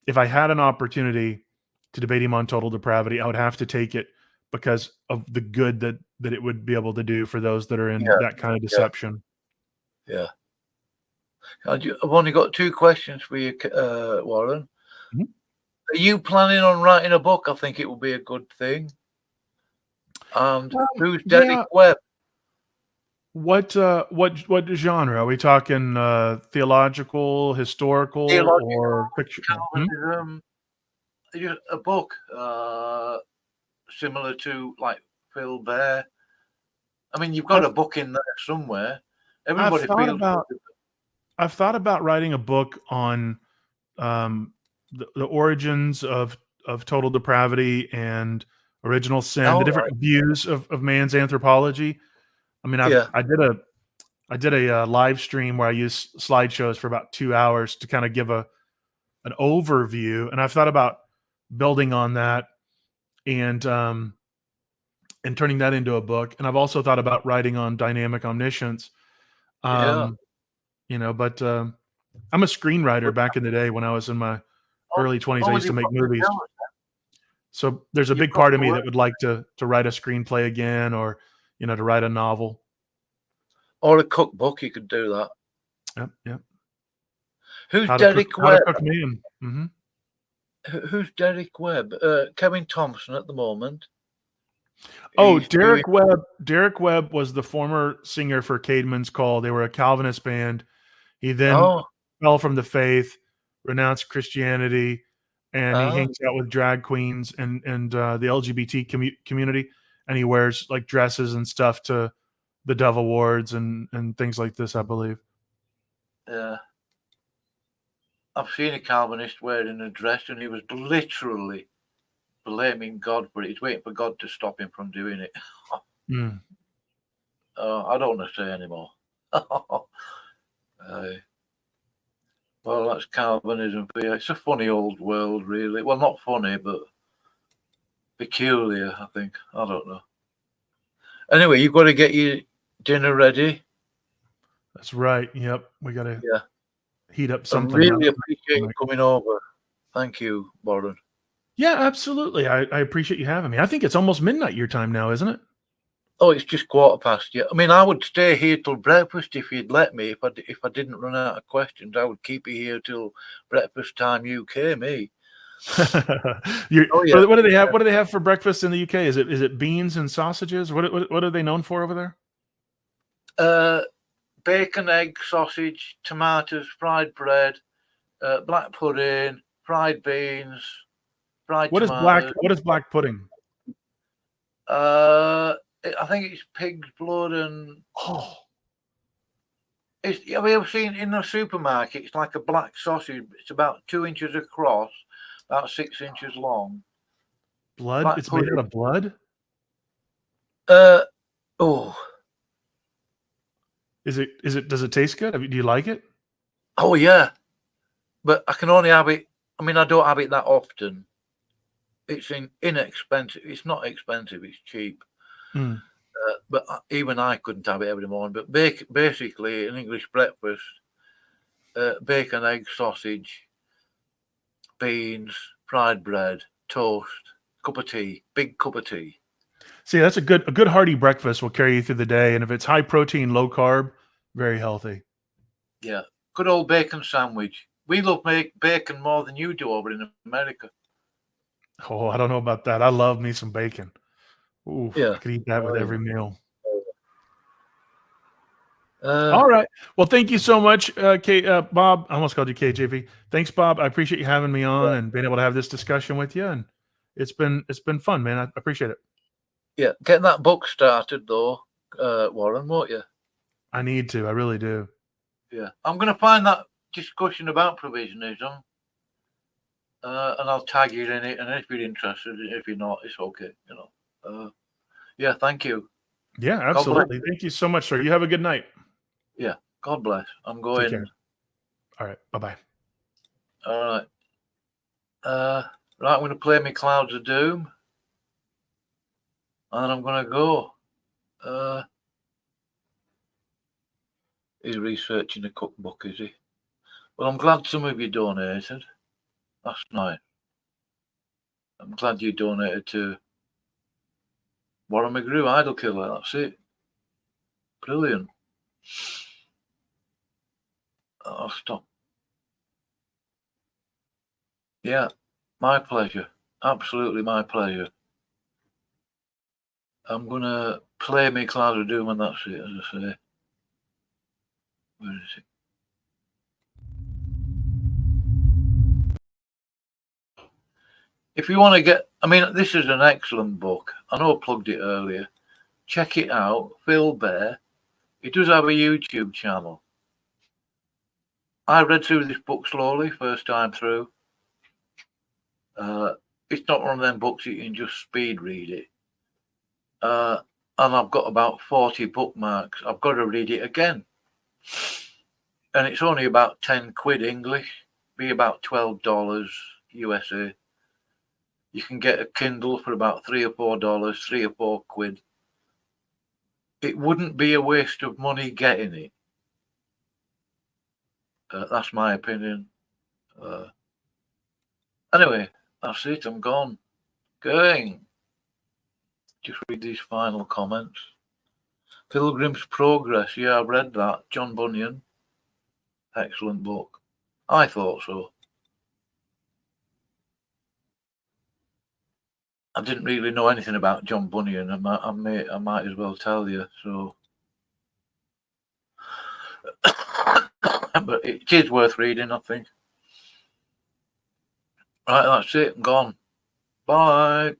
if I had an opportunity to debate him on total depravity, I would have to take it, because of the good that it would be able to do for those that are in that kind of deception. Yeah. I've only got 2 questions for you, Warren. Mm-hmm. Are you planning on writing a book? I think it would be a good thing. And who's Derek Webb? What genre? Are we talking theological, historical, or fictional? A book similar to like Phil Bear. I mean, you've got a book in there somewhere. Everybody I've thought about writing a book on the origins of total depravity and original sin, the different views of man's anthropology. I mean, I did a live stream where I used slideshows for about 2 hours to kind of give a an overview, and I've thought about building on that and turning that into a book. And I've also thought about writing on dynamic omniscience. Yeah. But I'm a screenwriter back in the day when I was in my early 20s. I Oh, used to make movies. So there's a You've big got part of to me work. that would like to write a screenplay again, or to write a novel. Or a cookbook, you could do that. Yep. Who's How to Derek Webb? cook me. Mm-hmm. Who's Derek Webb? Kevin Thompson at the moment. Oh, He's doing. Derek Webb. Derek Webb was the former singer for Caedmon's Call. They were a Calvinist band. He then Oh, fell from the faith, renounced Christianity, and he ah, hangs out with drag queens and the LGBT community. And he wears like dresses and stuff to the Dove Awards and things like this, I believe. yeah. I've seen a Calvinist wearing a dress, and he was literally blaming God for it. He's waiting for God to stop him from doing it. Mm. I don't want to say anymore. Well, that's Calvinism for you. It's a funny old world, really. Well, not funny, but peculiar, I think. I don't know. Anyway, you've got to get your dinner ready. That's right. Yep. We got to heat up I something. really appreciate you coming over. Thank you, Warren. Yeah, absolutely. I appreciate you having me. I think it's almost midnight your time now, isn't it? Oh, it's just 1:15. Yeah, I mean, I would stay here till breakfast if you'd let me. If I didn't run out of questions, I would keep you here till breakfast time UK. Me. Oh yeah. What do they have? What do they have for breakfast in the UK? Is it beans and sausages? What are they known for over there? Bacon, egg, sausage, tomatoes, fried bread, black pudding, fried beans, fried tomatoes. What is black pudding? I think it's pig's blood and Oh, have you ever seen in the supermarket? It's like a black sausage. It's about 2 inches across, about 6 inches long. blood. Black It's pudding. made out of blood. Oh, Is it? Does it taste good? Do you like it? oh yeah, but I can only have it. I mean, I don't have it that often. It's inexpensive. It's not expensive. It's cheap. Mm. But even I couldn't have it every morning. But basically, an English breakfast: bacon, egg, sausage, beans, fried bread, toast, cup of tea, big cup of tea. See, that's a good hearty breakfast will carry you through the day, and if it's high protein, low carb, very healthy. Yeah, good old bacon sandwich. We love bacon more than you do over in America. Oh, I don't know about that. I love me some bacon. Ooh, Yeah. I could eat that with every meal. Uh, All right. Well, thank you so much, Bob. I almost called you KJV. Thanks, Bob. I appreciate you having me on and being able to have this discussion with you. And it's been fun, man. I appreciate it. Yeah, get that book started though, Warren, won't you? I need to. I really do. Yeah, I'm going to find that discussion about provisionism, and I'll tag you in it. And if you're interested, if you're not, it's okay. Yeah, thank you. Yeah, absolutely. Thank you so much, sir. You have a good night. Yeah, God bless. I'm going. Take care. All right. Bye-bye. All right. Right, I'm going to play me Clouds of Doom, and then I'm going to go. He's researching a cookbook, is he? Well, I'm glad some of you donated. That's nice. I'm glad you donated to Warren Mc.Grew, Idol Killer. That's it. Brilliant. Oh, stop. Yeah, my pleasure. Absolutely my pleasure. I'm going to play me Cloud of Doom, and that's it, as I say. Where is it? If you want to get, I mean, this is an excellent book. I know I plugged it earlier. Check it out. Phil Bear. He does have a YouTube channel. I read through this book slowly, first time through. It's not one of them books you can just speed read it. And I've got about 40 bookmarks. I've got to read it again. And it's only about 10 quid English be about $12 USA. You can get a Kindle for about $3 or $4, £3 or £4. It wouldn't be a waste of money getting it. That's my opinion. Anyway, that's it. I'm gone. Going. Just read these final comments. Pilgrim's Progress. Yeah, I've read that. John Bunyan. Excellent book. I thought so. I didn't really know anything about John Bunyan. I might as well tell you. So, but it is worth reading, I think. Right, that's it. I'm gone. Bye.